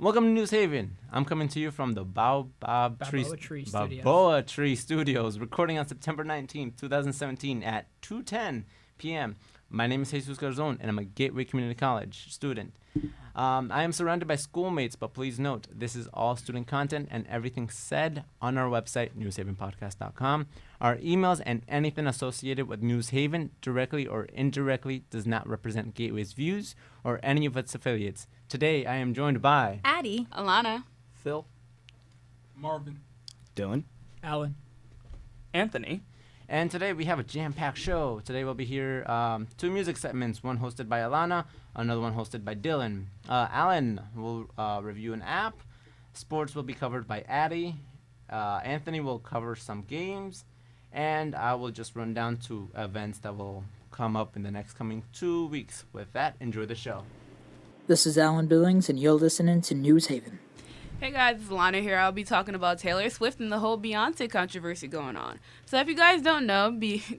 Welcome to News Haven. I'm coming to you from the Balboa Tree Studios, recording on September 19th, 2017 at 2:10 p.m. My name is Jesus Garzon, and I'm a Gateway Community College student. I am surrounded by schoolmates, but please note, this is all student content, and everything said on our website, newshavenpodcast.com. Our emails and anything associated with News Haven, directly or indirectly, does not represent Gateway's views or any of its affiliates. Today, I am joined by Addie, Alana, Phil, Marvin, Dylan, Alan, Anthony. And today we have a jam-packed show. Today we'll be here, two music segments, one hosted by Alana, another one hosted by Dylan. Alan will review an app. Sports will be covered by Addie. Anthony will cover some games. And I will just run down to events that will come up in the next coming 2 weeks. With that, enjoy the show. This is Alan Billings, and you're listening to News Haven. Hey guys, it's Lana here. I'll be talking about Taylor Swift and the whole Beyonce controversy going on. So if you guys don't know,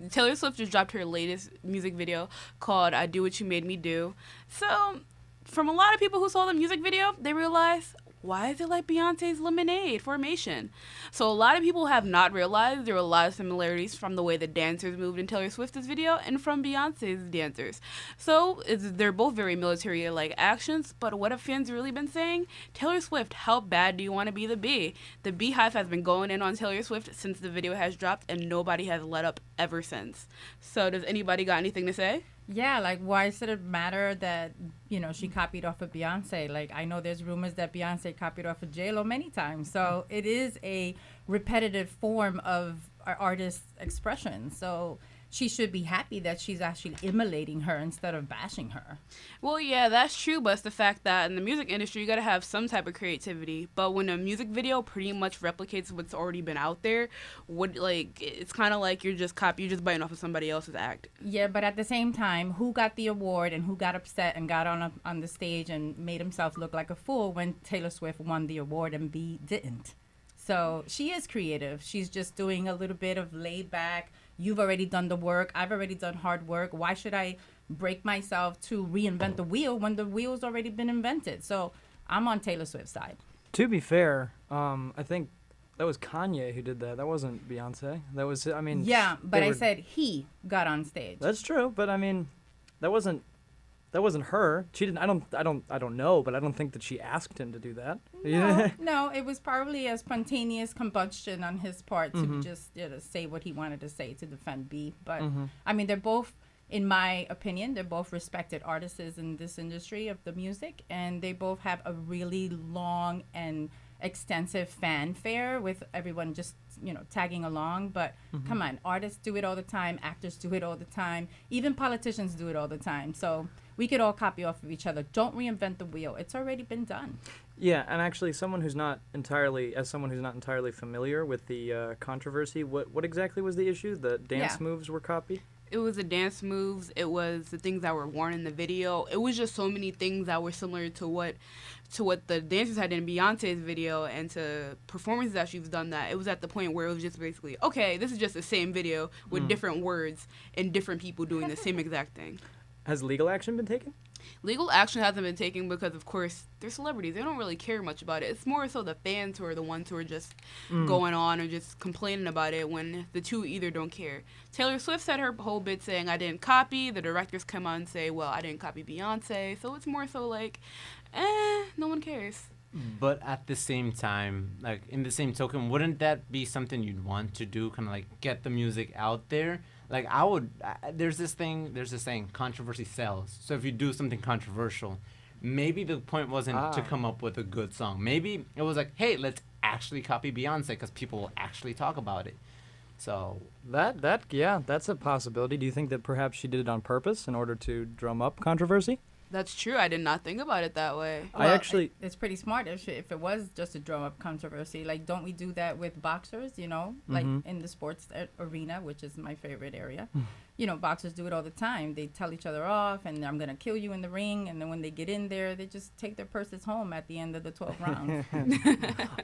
Taylor Swift just dropped her latest music video called I Do What You Made Me Do. So from a lot of people who saw the music video, they realized, why is it like Beyonce's Lemonade Formation? So a lot of people have not realized there were a lot of similarities from the way the dancers moved in Taylor Swift's video and from Beyonce's dancers. So they're both very military-like actions, but what have fans really been saying? Taylor Swift, how bad do you want to be the bee? The Beehive has been going in on Taylor Swift since the video has dropped, and nobody has let up ever since. So does anybody got anything to say? yeah, like why does it matter that, she copied off of Beyonce? Like I know there's rumors that Beyonce copied off of J-Lo many times. So it is a repetitive form of artist expression. So she should be happy that she's actually emulating her instead of bashing her. Well, yeah, that's true, but it's the fact that in the music industry, you got to have some type of creativity. But when a music video pretty much replicates what's already been out there, it's kind of like you're just biting off of somebody else's act. Yeah, but at the same time, who got the award and who got upset and got on the stage and made himself look like a fool when Taylor Swift won the award and B didn't? So she is creative. She's just doing a little bit of laid back. You've already done the work. I've already done hard work. Why should I break myself to reinvent the wheel when the wheel's already been invented? So I'm on Taylor Swift's side. To be fair, I think that was Kanye who did that. That wasn't Beyonce. That was, Yeah, but I said he got on stage. That's true, but that wasn't her. She didn't. I don't know, but I don't think that she asked him to do that. No, it was probably a spontaneous combustion on his part to just say what he wanted to say to defend B. But they're both, in my opinion, they're both respected artists in this industry of the music, and they both have a really long and extensive fanfare with everyone just tagging along. But come on, artists do it all the time, actors do it all the time, even politicians do it all the time. So we could all copy off of each other. Don't reinvent the wheel. It's already been done. Yeah, and actually, as someone who's not entirely familiar with the controversy, what exactly was the issue? The dance moves were copied? It was the dance moves. It was the things that were worn in the video. It was just so many things that were similar to what the dancers had in Beyonce's video and to performances that she's done. That it was at the point where it was just basically, okay, this is just the same video with different words and different people doing the same exact thing. Has legal action been taken? Legal action hasn't been taken because, of course, they're celebrities. They don't really care much about it. It's more so the fans who are the ones who are just going on or just complaining about it when the two either don't care. Taylor Swift said her whole bit saying, I didn't copy. The directors come on and say, well, I didn't copy Beyonce. So it's more so like, no one cares. But at the same time, like in the same token, wouldn't that be something you'd want to do, kind of like get the music out there? Like there's this saying, controversy sells. So if you do something controversial, maybe the point wasn't to come up with a good song. Maybe it was like, hey, let's actually copy Beyonce because people will actually talk about it. So that's a possibility. Do you think that perhaps she did it on purpose in order to drum up controversy? That's true. I did not think about it that way. Well, it's pretty smart if it was just a drum up controversy. Like, don't we do that with boxers, like in the sports arena, which is my favorite area. Boxers do it all the time. They tell each other off and I'm going to kill you in the ring. And then when they get in there, they just take their purses home at the end of the 12th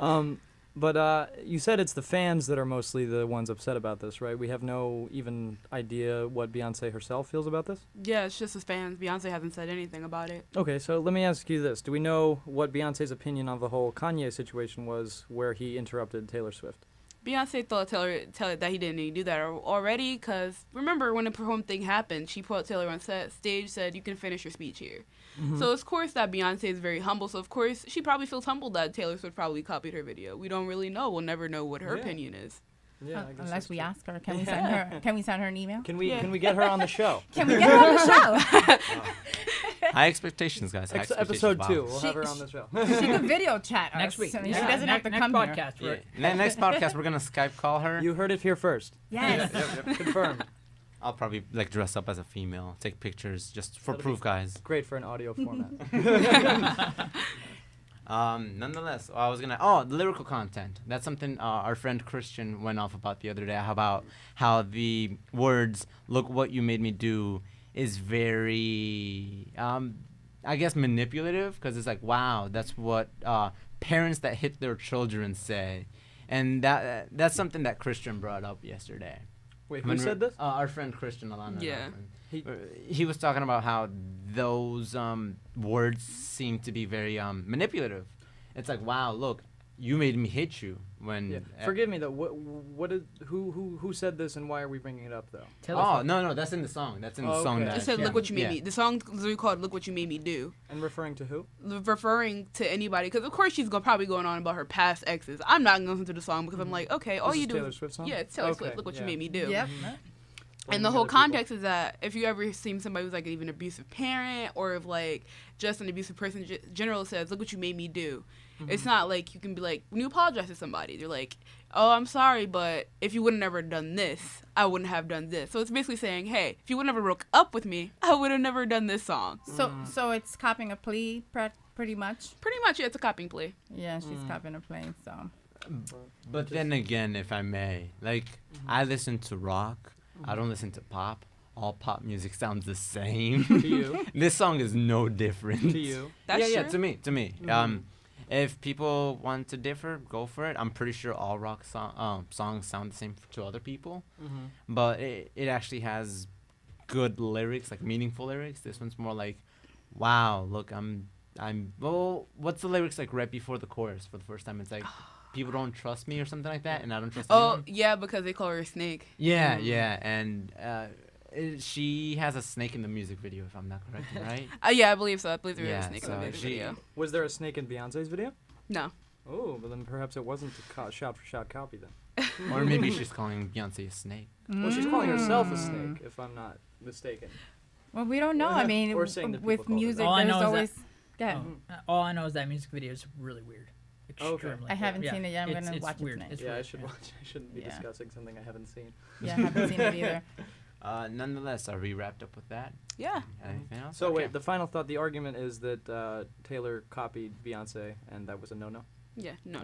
round. But you said it's the fans that are mostly the ones upset about this, right? We have no even idea what Beyonce herself feels about this? Yeah, it's just his fans. Beyonce hasn't said anything about it. Okay, so let me ask you this. Do we know what Beyonce's opinion on the whole Kanye situation was where he interrupted Taylor Swift? Beyonce thought Taylor that he didn't need to do that already, because remember when the perform thing happened, she put Taylor on stage, said, "You can finish your speech here." So of course that Beyonce is very humble, so of course she probably feels humbled that Taylor Swift probably copied her video. We don't really know. We'll never know what her opinion is. Yeah, I guess Unless that's we true. ask her. Can we send her? Can we send her an email? Can we get her on the show? Can we get her on the show? High expectations, guys. High Episode expectations. 2, Wow. we'll have her on the show. She can video chat Next us. week. I mean, Yeah, she doesn't have to next come here. podcast. Yeah. Right? Next podcast, we're gonna Skype call her. You heard it here first. Yes. Confirmed. I'll probably like dress up as a female, take pictures just for proof, guys. Great for an audio format. Nonetheless, I was gonna. The lyrical content. That's something our friend Christian went off about the other day. About how the words "Look what you made me do" is very, I guess, manipulative, because it's like, wow, that's what parents that hit their children say, and that's something that Christian brought up yesterday. Wait, When who we- said this? Our friend Christian Alana. Yeah. He was talking about how those words seem to be very manipulative. It's like, wow, look, you made me hit you when. Yeah. Forgive me though. Who said this and why are we bringing it up though? Oh no, that's in the song. That's in the song. okay. That It said, yeah. "Look what you made Yeah. me." The song is literally called "Look What You Made Me Do," And referring to who? referring to anybody, because of course she's probably going on about her past exes. I'm not gonna listen to the song because I'm like, okay, all This you is do. Taylor Swift's song? Yeah, it's Taylor Okay, Swift. Look what yeah. you made me do. Yep. And the whole context is that if you ever seen somebody who's like an even abusive parent, or if like just an abusive person general says, "Look what you made me do," it's not like you can be like, when you apologize to somebody, they're like, "Oh, I'm sorry, but if you would have never done this, I wouldn't have done this." So it's basically saying, hey, if you would never broke up with me, I would have never done this song. So it's copying a plea, pretty much. Pretty much, yeah, it's a copying play. Yeah, she's copying a plea. So But then again, if I may, like I listen to rock. I don't listen to pop. All pop music sounds the same. To you. This song is no different. To you. That's yeah, true. to me. If people want to differ, go for it. I'm pretty sure all rock songs sound the same to other people, but it actually has good lyrics, like meaningful lyrics. This one's more like, wow, look, well, what's the lyrics like right before the chorus for the first time? It's like, people don't trust me or something like that, and I don't trust Oh, anyone. yeah, because they call her a snake. Yeah, and she has a snake in the music video, if I'm not correct, right? Yeah, I believe so. I believe there was Yeah, a snake in so the music she- video. Was there a snake in Beyonce's video? No. Oh, but then perhaps it wasn't a shot for shot copy then. Or maybe she's calling Beyonce a snake. Well, she's calling herself a snake, if I'm not mistaken. well, we don't know. I mean, Or saying that people with called her music, All I there's know is always. Go ahead. All I know is that music video is really weird. Extremely. I haven't yeah. seen it yet. I'm gonna It's watch it weird. tonight. It's Yeah, I weird, should watch. I shouldn't be Yeah. discussing something I haven't seen. Yeah, I haven't seen it either. Nonetheless, are we wrapped up with that? Yeah. Anything else? So Okay. wait, the final thought. The argument is that Taylor copied Beyonce, and that was a no-no. Yeah. No.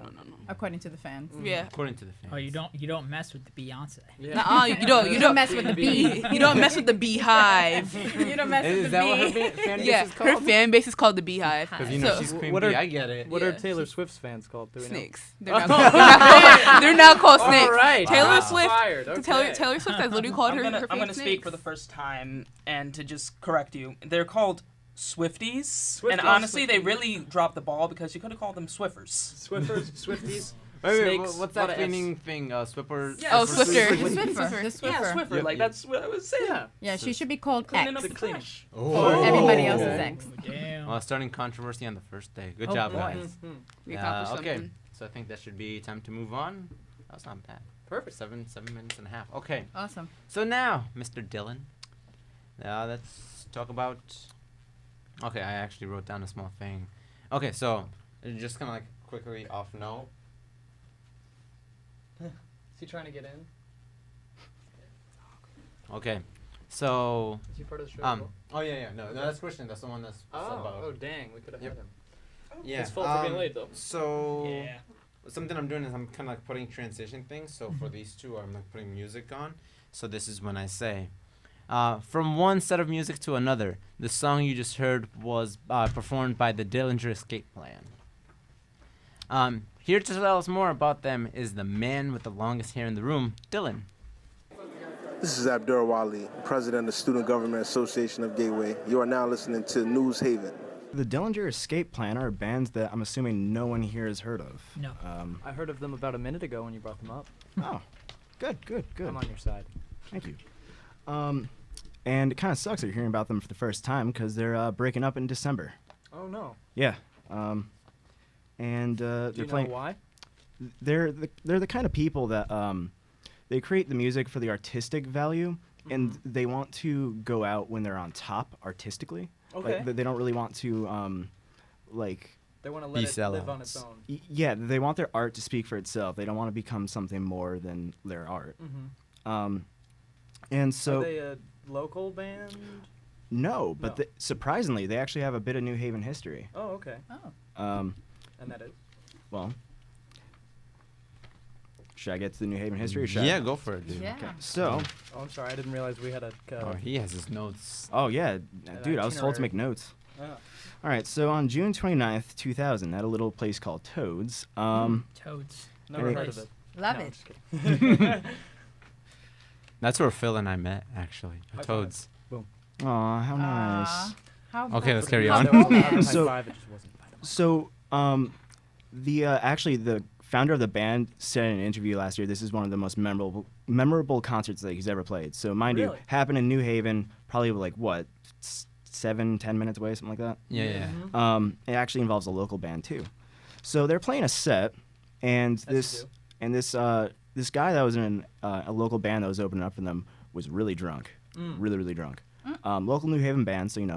According to the fans. Yeah. According to the fans. Oh, you don't mess with the Beyonce. Nuh-uh, you don't mess with the bee. You don't mess with the beehive. You don't mess with Is the that what her bee. fan base Yeah, is her called? fan base is called the Beehive. Because you know So- she's Queen What Bee. are- I get it. What are Yeah. Taylor Swift's fans called? Do we know? Snakes. They're now called snakes. All right. Taylor Wow. Swift. Fired. Okay. Taylor Swift has literally called I'm her gonna, her I'm gonna fans speak for snakes. the first time and to just correct you. They're called Swifties, and Swifties. honestly, they really dropped the ball because you could have called them Swiffers. Swifters, Swifties, Wait, snakes. what's lot that of Fs. cleaning thing? Swiffer? Yeah, Oh, Swifter. Swifter. The Swiffer. Swiffer. The Swiffer. Yeah, Swiffer. Yep, Like yep. that's what I was saying. Yeah. Yeah, she should be called Cleaning X up the cleaners. for everybody else's okay. X. Damn. Well, starting controversy on the first day. Good Oh, job, boy. guys. We accomplished Okay, something. so I think that should be time to move on. That's not bad. Perfect. 7 minutes and a half. Okay, Awesome. so now, Mr. Dylan, let's talk about. Okay, I actually wrote down a small thing. Okay, so just kind of like quickly off note. Is he trying to get in? Okay, so Is he part of the show? Oh yeah, no, that's Christian. That's the one that's about. Oh, dang. We could have Yep. had him. Yeah. His fault for being late, though. So Yeah. something I'm doing is I'm kind of like putting transition things. So for these two, I'm like putting music on. So this is when I say, from one set of music to another. The song you just heard was performed by the Dillinger Escape Plan. Here to tell us more about them is the man with the longest hair in the room, Dylan. This is Abdur Wali, President of the Student Government Association of Gateway. You are now listening to News Haven. The Dillinger Escape Plan are bands that I'm assuming no one here has heard of. No. I heard of them about a minute ago when you brought them up. Oh, good. I'm on your side. Thank you. And it kind of sucks that you're hearing about them for the first time because they're breaking up in December. Oh no. Yeah. And Do they're you know playing. why? They're the kind of people that they create the music for the artistic value, and they want to go out when they're on top artistically. Okay. Like, they don't really want to like. They want to let it live on its own. Yeah, they want their art to speak for itself. They don't want to become something more than their art. And so. Are they a local band? No, but No. Surprisingly, they actually have a bit of New Haven history. Oh, okay. Oh. And that is? Well, should I get to the New Haven history? Or should Yeah, I? go for it, dude. Yeah. So, Oh, I'm sorry. I didn't realize we had a. Oh, he has his notes. oh yeah, dude, I was told to itinerary. make notes. Oh. All right, so on June 29th, 2000, at a little place called Toads. Toads. Never Hey. heard of it. Love No, it. I'm just kidding. That's where Phil and I met, actually. High five. Toads. Aw, how nice. How Okay, let's carry how on. That was a romance. So- high five, it just wasn't. So, actually the founder of the band said in an interview last year, this is one of the most memorable concerts that he's ever played. So, mind you, Really? happened in New Haven, probably like what, 7-10 minutes away, something like that. Yeah. It actually involves a local band too. So they're playing a set, and As you this guy that was in a local band that was opening up for them was really drunk, really drunk. Local New Haven band, so in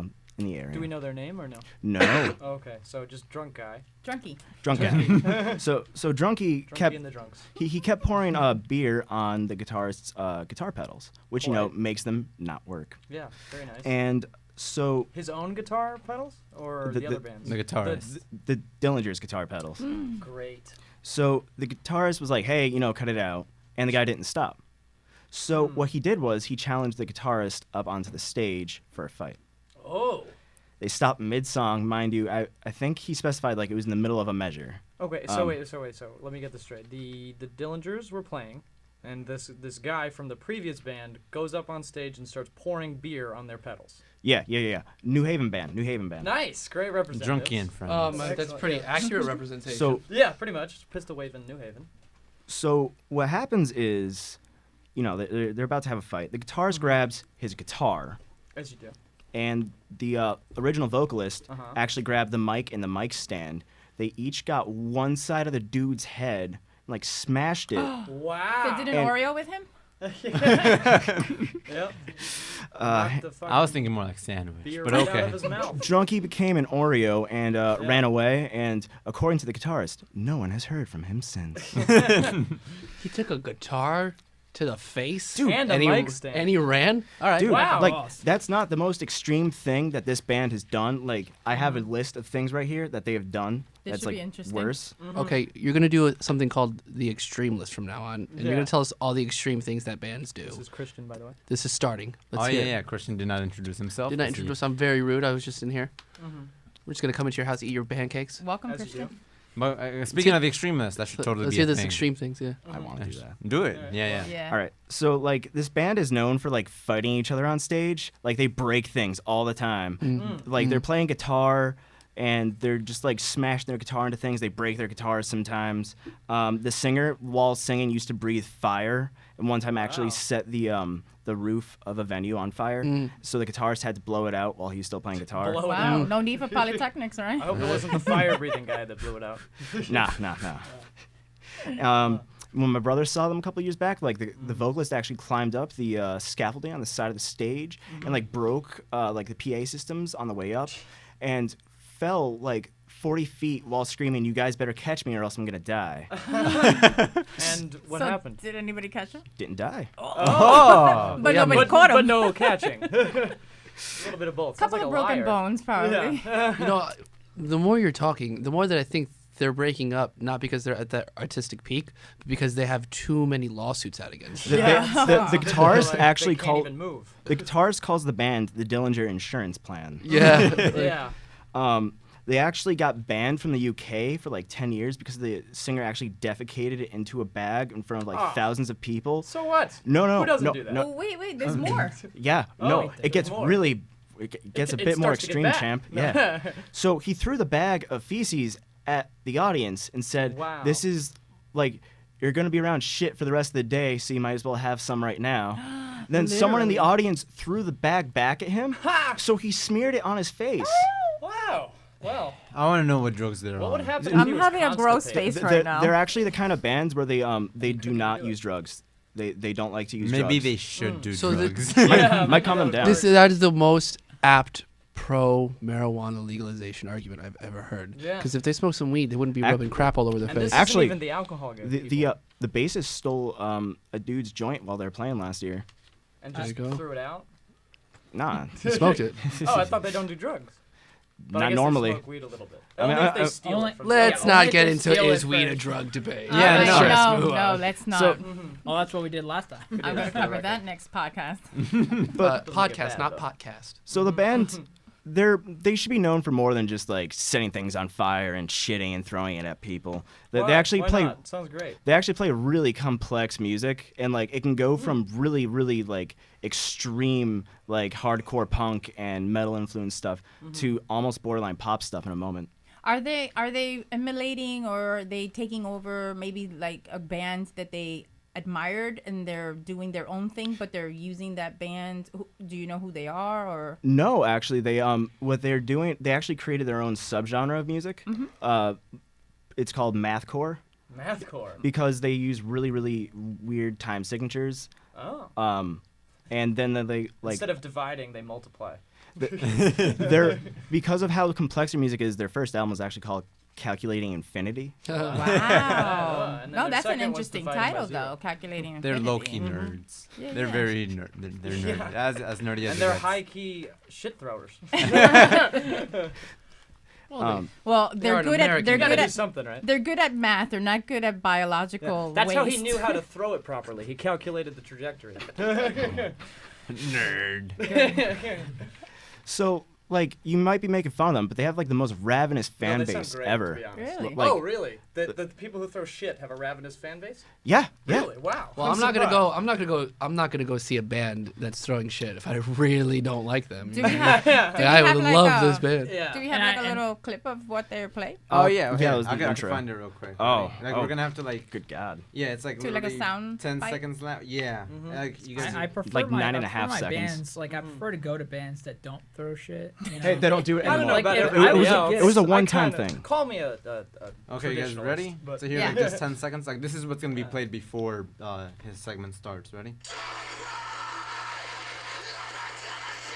the area. Do we know their name or no? No, Oh, okay, so just drunk guy. Drunky. drunk guy. so Drunky Drunky kept and the drunks. he kept pouring beer on the guitarist's guitar pedals, which Boy. makes them not work. Yeah, very nice. And so His own guitar pedals or The- the, other bands? The guitarist. the Dillinger's guitar pedals. Great. So the guitarist was like, hey, cut it out. And the guy didn't stop. So what he did was he challenged the guitarist up onto the stage for a fight. Oh. They stopped mid-song. Mind you, I think he specified like it was in the middle of a measure. Okay, so let me get this straight. The Dillingers were playing, and this guy from the previous band goes up on stage and starts pouring beer on their pedals. Yeah. New Haven band. Nice, great representative. Drunky and friends. That's Excellent, pretty yeah. accurate representation. So Yeah, pretty much. Pistol waving New Haven. So what happens is, they're about to have a fight. The guitarist grabs his guitar, As you do. and the original vocalist Uh-huh. actually grabbed the mic and the mic stand. They each got one side of the dude's head, and, like smashed it. Wow. They did an And- Oreo with him? Yep. Knocked the I was fucking thinking more like sandwich, beer but right okay. out of his mouth. Drunky became an Oreo and ran away. And according to the guitarist, no one has heard from him since. He took a guitar to the face, Dude, and a he, mic stand. and he ran. All right, Dude, Wow. like that's not the most extreme thing that this band has done. Like I have a list of things right here that they have done. This that's should like be interesting. worse. Okay, you're gonna do something called the extreme list from now on, and Yeah. you're gonna tell us all the extreme things that bands do. This is Christian, by the way. This is starting. Let's Oh hear yeah, it. yeah. Christian did not introduce himself. Did not Let's see. introduce. I'm very rude. I was just in here. We're just gonna come into your house, eat your pancakes. Welcome, As you Christian. do. But speaking of the extreme list, that should totally Let's be hear a this thing. extreme things. Yeah. I want to do that. Do it. Alright. Yeah. Yeah. All right. So like this band is known for like fighting each other on stage. Like they break things all the time. Like they're playing guitar and they're just like smashing their guitar into things. They break their guitars sometimes. The singer, while singing, used to breathe fire, and one time actually set the roof of a venue on fire. So the guitarist had to blow it out while he was still playing guitar. Blow it Wow, out. no need for polytechnics, right? I hope it wasn't the fire-breathing guy that blew it out. Nah. When my brother saw them a couple years back, like the vocalist actually climbed up the scaffolding on the side of the stage and like broke like the PA systems on the way up, and fell like 40 feet while screaming, "You guys better catch me or else I'm gonna die." And what So, happened? Did anybody catch him? Didn't die. Oh. But yeah, nobody caught him. But no catching. A little bit of both. Sounds Couple like of a broken liar. bones, probably. Yeah. You know, the more you're talking, the more that I think they're breaking up, not because they're at that artistic peak, but because they have too many lawsuits out against them. The guitarist Like, actually they can't called even move. the guitarist calls the band the Dillinger Insurance Plan. Yeah. Yeah. They actually got banned from the UK for like 10 years because the singer actually defecated it into a bag in front of like thousands of people. So what? No, Who doesn't no, do that? no. Oh, wait, there's more. Yeah, Oh, no, there's it gets more. really, it gets a It bit more starts to get extreme, bad. champ. Yeah. So he threw the bag of feces at the audience and said, Wow. "This is like you're gonna be around shit for the rest of the day, so you might as well have some right now." Then someone in the audience threw the bag back at him, so he smeared it on his face. Wow. Well, I want to know what drugs they're what on. would happen if I'm he was having a gross constipated? face right now. They're actually the kind of bands where they do not use drugs. They don't like to use drugs. Maybe they should do So the- drugs. might calm them down. That is the most apt pro marijuana legalization argument I've ever heard. Yeah. Because if they smoke some weed, they wouldn't be Ac- rubbing crap all over their And face. this Actually, isn't even the alcohol game. the bassist stole a dude's joint while they were playing last year. and There just you go. threw it out. Nah, He smoked it. Oh, I thought they don't do drugs. But I not guess normally. They smoke weed a little bit. I mean, Only if they I- steal only- it from Let's Yeah, not only get if into they steal is it weed a first. drug debate. Yeah, Alright, no. Let's move no, on. let's not. So- Oh, that's what we did last time. I'm gonna cover that next podcast. But Doesn't get Podcast, bad, not though. podcast. so the band, they should be known for more than just like setting things on fire and shitting and throwing it at people. They Why- actually why play. not? Sounds great. They actually play really complex music, and like it can go from really, really like extreme like hardcore punk and metal influenced stuff to almost borderline pop stuff in a moment. Are they emulating or are they taking over maybe like a band that they admired and they're doing their own thing, but they're using that band? Do you know who they are or? No, actually, they what they're doing, they actually created their own subgenre of music. It's called mathcore Mathcore. because they use really, really weird time signatures. Oh. And then they like Instead of dividing, they multiply. they're because of how complex their music is. Their first album was actually called Calculating Infinity. Wow. and then No, their that's an second was interesting Divided by title Zero. though. Calculating. They're Infinity. low-key nerds. Yeah, They're yeah. very they're nerdy. As nerdy as And it they're gets. high-key shit throwers. Well, They they're are an good at American. they're You gotta good do at something, right? they're good at math. They're not good at biological. That's how he waste. knew how to throw it properly. He calculated the trajectory. Nerd. So like you might be making fun of them, but they have like the most ravenous fan No, they sound base great, ever. to be honest. Really? Like- Oh, really? The people who throw shit have a ravenous fan base? Yeah, yeah. Really? Wow. Well, I'm not gonna go see a band that's throwing shit if I really don't like them. Do we have? do we I have would like love a, this band. Yeah. Do we have And like I- a little clip of what they play? Oh yeah, okay. yeah, it was I the can intro. find it real quick. Oh, Like oh. we're gonna have to like Good God. yeah, it's like To, like, a literally sound 10 bite? seconds left. Yeah. Like you guys. I prefer Like my, 9.5 I prefer my seconds. bands. Like I prefer to go to bands that don't throw shit. You know? Hey, they don't do it I don't know anymore. Like, about if I everybody was a- else. it was a I one-time kinda- thing. Call me a Okay, you guys traditionalist, ready? but- So here, Yeah. like just 10 seconds. Like this is what's gonna be played before his segment starts. Ready?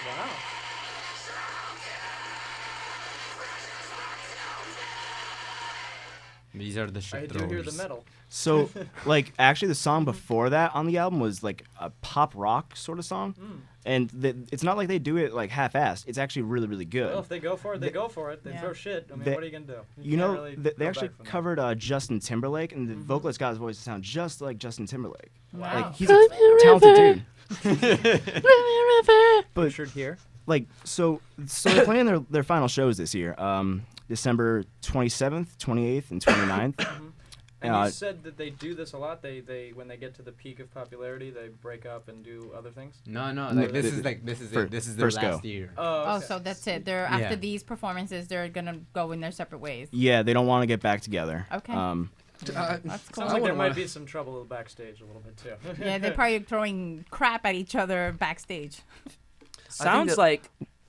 Wow. These are the shit I do throwers. hear the metal. So, like, actually, the song before that on the album was like a pop rock sort of song, and it's not like they do it like half-assed. It's actually really, really good. Well, if they go for it, they go for it. They Yeah. throw shit. I mean, They- what are you gonna do? You can't know, really they go actually back from that. covered Justin Timberlake, and the vocalist got his voice to sound just like Justin Timberlake. Wow. Like he's a talented dude. But Pictured here. like, so they're playing their final shows this year, December 27th, 28th, and 29th. And Uh, you said that they do this a lot. They when they get to the peak of popularity, they break up and do other things. No, No, like this the- is like this is fir- it. This is their first go. last year. Oh, okay. so that's it. They're Yeah. after these performances, they're gonna go in their separate ways. Yeah, they don't want to get back together. Okay. That's That's cool. Sounds like there might be some trouble backstage a little bit too. Yeah, they're probably throwing crap at each other backstage. Sounds that-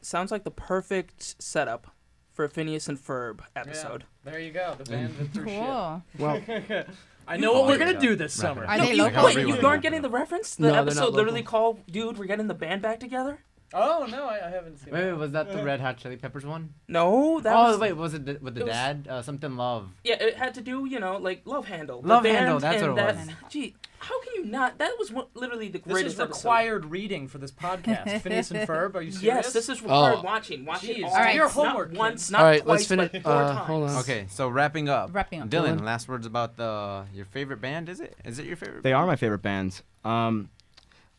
sounds like the perfect setup for a Phineas and Ferb episode. There you go. The band that threw Cool. Well, shit. I know what we're gonna do this summer. Are No, they you, local? wait, Everyone you will. aren't getting the reference? The No, they're not episode literally local. called, "Dude, we're getting the band back together." Oh no, I haven't seen. Wait, that. was that the Red Hot Chili Peppers one? No, that Oh was wait, was it with the it was- dad? Something Love. yeah. It had to do, like Love Handle. The Love band Handle, that's and what it that- was. Gee, how can you not? That was literally the This greatest is episode. required reading for this podcast. Phineas and Ferb, are you serious? Yes, this is required Oh. watching. Watch it Jeez, all. do your Not homework, once, kids. not All right, twice, let's finish. but 4 times. Hold on. Okay, so wrapping up. Wrapping up. Dylan, Dylan? last words about your favorite band? Is it your favorite? they band? are my favorite bands.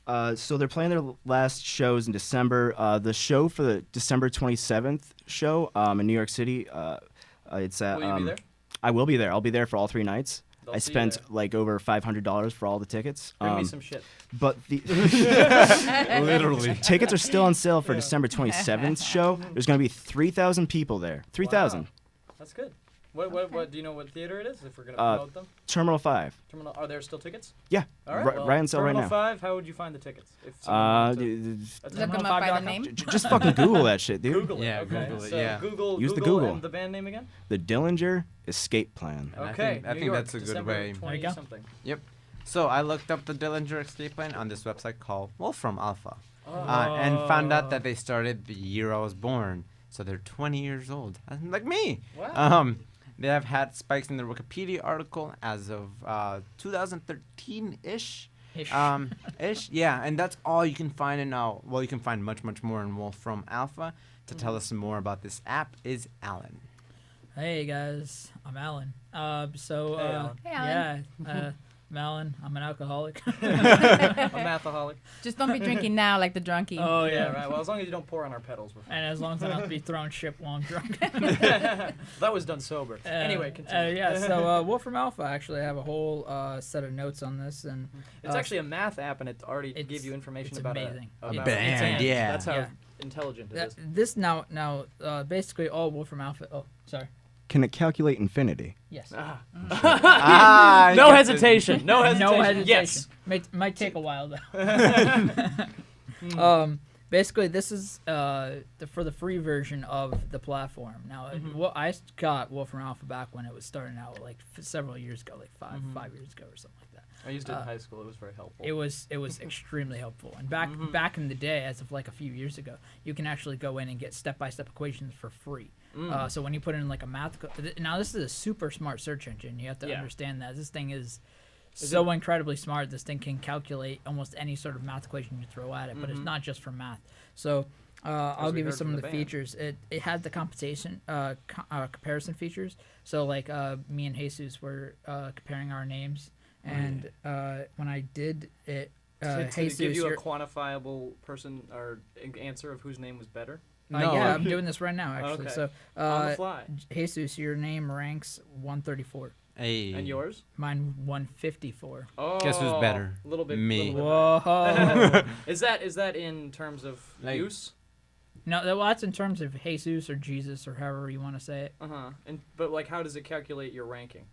So they're playing their last shows in December. The show for the December 27th show in New York City, it's at... Will you be there? I will be there. I'll be there for all 3 nights. They'll I see you spent there. like over $500 for all the tickets. Bring me some shit. But the Literally. tickets are still on sale for December 27th show. There's going to be 3,000 people there. 3,000. Wow. That's good. What do you know what theater it is? If we're gonna promote them, Terminal 5. Are there still tickets? Yeah. All right, Right on sale right Terminal now. 5. How would you find the tickets? If someone wanted to- Look them up by the name. Just fucking Google that shit, dude. Google it. Yeah, okay. Google it, So yeah. Google. Use the Google Google. and the band name again. The Dillinger Escape Plan. And Okay. I New think York, that's a good December way. 20 go. something. Yep. So I looked up the Dillinger Escape Plan on this website called Wolfram Alpha, and found out that they started the year I was born. So they're 20 years old, like me. Wow. They have had spikes in their Wikipedia article as of 2013-ish. Ish. Yeah, and that's all you can find in well, you can find much more in Wolfram Alpha. To tell us more about this app is Alan. Hey guys, I'm Alan. Hey, Alan. Hey, Alan. Yeah, I'm Alan. I'm an alcoholic. A mathaholic. Just don't be drinking now like the drunkie. Oh Yeah, yeah, right. Well, as long as you don't pour on our pedals before. and as long as I don't be throwing shit while I'm drunk. That was done sober. Anyway, continue. Yeah, so Wolfram Alpha, actually, I have a whole set of notes on this, and It's actually a math app, and it already it's- gave you information it's about amazing. about It's band, band. yeah. That's how Yeah. intelligent it is. this now basically all Wolfram Alpha. Oh, sorry. Can it calculate infinity? Yes. I No get hesitation. No hesitation. No hesitation. Yes. Might take a while though. Basically, this is for the free version of the platform. Now, I got Wolfram Alpha back when it was starting out, like several years ago, like five years ago or something like that. I used it in high school. It was very helpful. It was extremely helpful. And back in the day, as of like a few years ago, you can actually go in and get step-by-step equations for free. So when you put in like a math, now this is a super smart search engine. You have to understand that this thing is so incredibly smart. This thing can calculate almost any sort of math equation you throw at it, but it's not just for math. So I'll we give you heard some from of the the band. features. It has the comparison features. So like me and Jesus were comparing our names, and when I did it, Did it Jesus, give you a you're- quantifiable person or answer of whose name was better? yeah, I'm doing this right now actually. Okay. So On the fly. Jesus, your name ranks 134. Hey. And yours? Mine 154. Oh, Guess who's better? A little bit. Me. little bit Whoa. Is that in terms of Like- use? No, well, that's in terms of Jesus or Jesus or however you want to say it. But like, how does it calculate your ranking?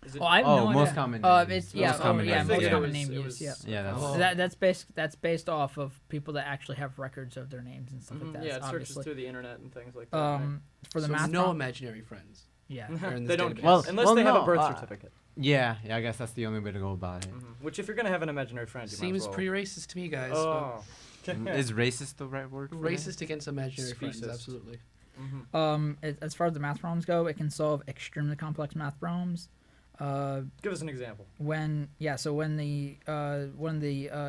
Is it? Oh, I have no most idea. common It's names. yeah, Most common yeah, names, most yeah. common It name was- use. Yeah. Yeah, that's So that's based off of people that actually have records of their names and stuff like that. Yeah, it searches obviously. through the internet and things like that. right? For the So math no problem- imaginary friends. Yeah. are in this They don't database. count unless they have no, a birth certificate. Yeah, I guess that's the only way to go about it. Which, if you're gonna have an imaginary friend, you Seems might as pretty racist to me, guys. well. Oh. Is racist the right word? For Racist against imaginary friends, Speciest. absolutely. As far as the math problems go, it can solve extremely complex math problems. Give us an example. When the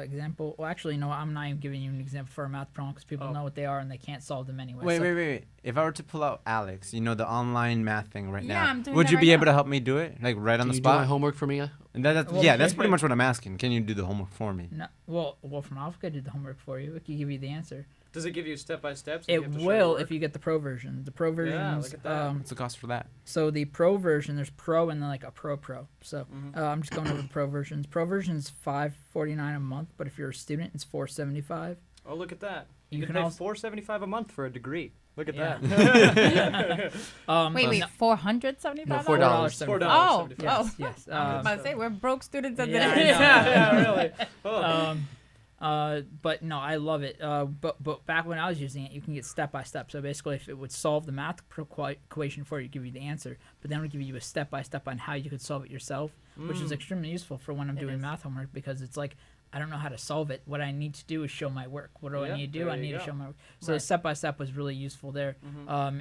example, well, actually, no, I'm not even giving you an example for a math problem because people know what they are and they can't solve them anyway. Wait, So- wait. If I were to pull out Alex, the online math thing right Yeah, now, I'm doing would that you right be now. able to help me do it, like right on Can the you do my spot? homework for me? That's Well, that's pretty much what I'm asking. Can you do the homework for me? No, well, from Alpha did the homework for you. It can give you the answer. Does it give you step by steps? It will if you get the pro version. The pro version. Yeah, look at that. What's the cost for that? So the pro version, there's pro and then like a pro. So I'm just going over the pro versions. Pro version's $5.49 a month, but if you're a student, it's $4.75. Oh, look at that. You You can can pay also- $4.75 a month for a degree. Look at Yeah. that. Wait, $475? No, $4. Oh, Yes, yes. I was about to say we're broke students at Yeah, the I end. know. yeah, really. Oh. But no, I love it. But back when I was using it, you can get step by step. So basically, if it would solve the math equation for you, give you the answer, but then it would give you a step by step on how you could solve it yourself, which is extremely useful for when I'm doing math homework because it's like I don't know how to solve it. What I need to do is show my work. What do I Yeah, need to do? there I you need to go. show my work. So the step by step was really useful there.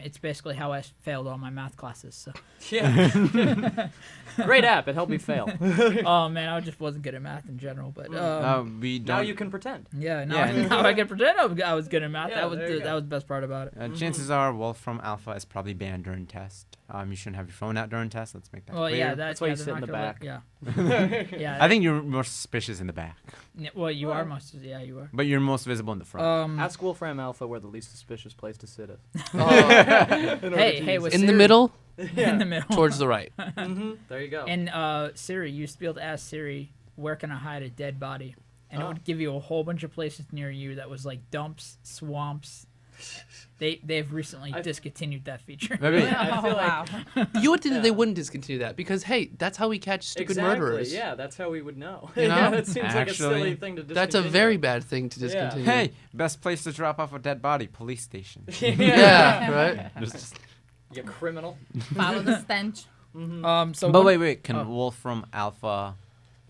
It's basically how I failed all my math classes. So. Yeah. Great app. It helped me fail. Oh man, I just wasn't good at math in general. But We don't. Now you can pretend. yeah, Yeah. now I can pretend I was good at math. Yeah, that was there you that go. was the best part about it. Chances are, Wolfram Alpha is probably banned during test. You shouldn't have your phone out during tests. Let's make that Well, clear. yeah, That's why you they're sit in not the gonna back. Yeah. I think you're more suspicious in the back, Well, you are most. Yeah, you are. but you're most visible in the front. Ask Wolfram Alpha where the least suspicious place to sit is. Hey, with In the Siri- middle, in the middle. towards the right. There you go. And Siri, you used to be able to ask Siri, where can I hide a dead body? And it would give you a whole bunch of places near you that was like dumps, swamps. They've recently discontinued that feature. Maybe. I feel like You would think that they wouldn't discontinue that because hey, that's how we catch stupid murderers. Yeah, that's how we would know. You know? Yeah, that seems like a Actually, silly thing to discontinue. That's a very bad thing to discontinue. Hey, best place to drop off a dead body, police station. Yeah, right. Just- You criminal. Follow the stench. So but what- wait, can oh. Wolfram Alpha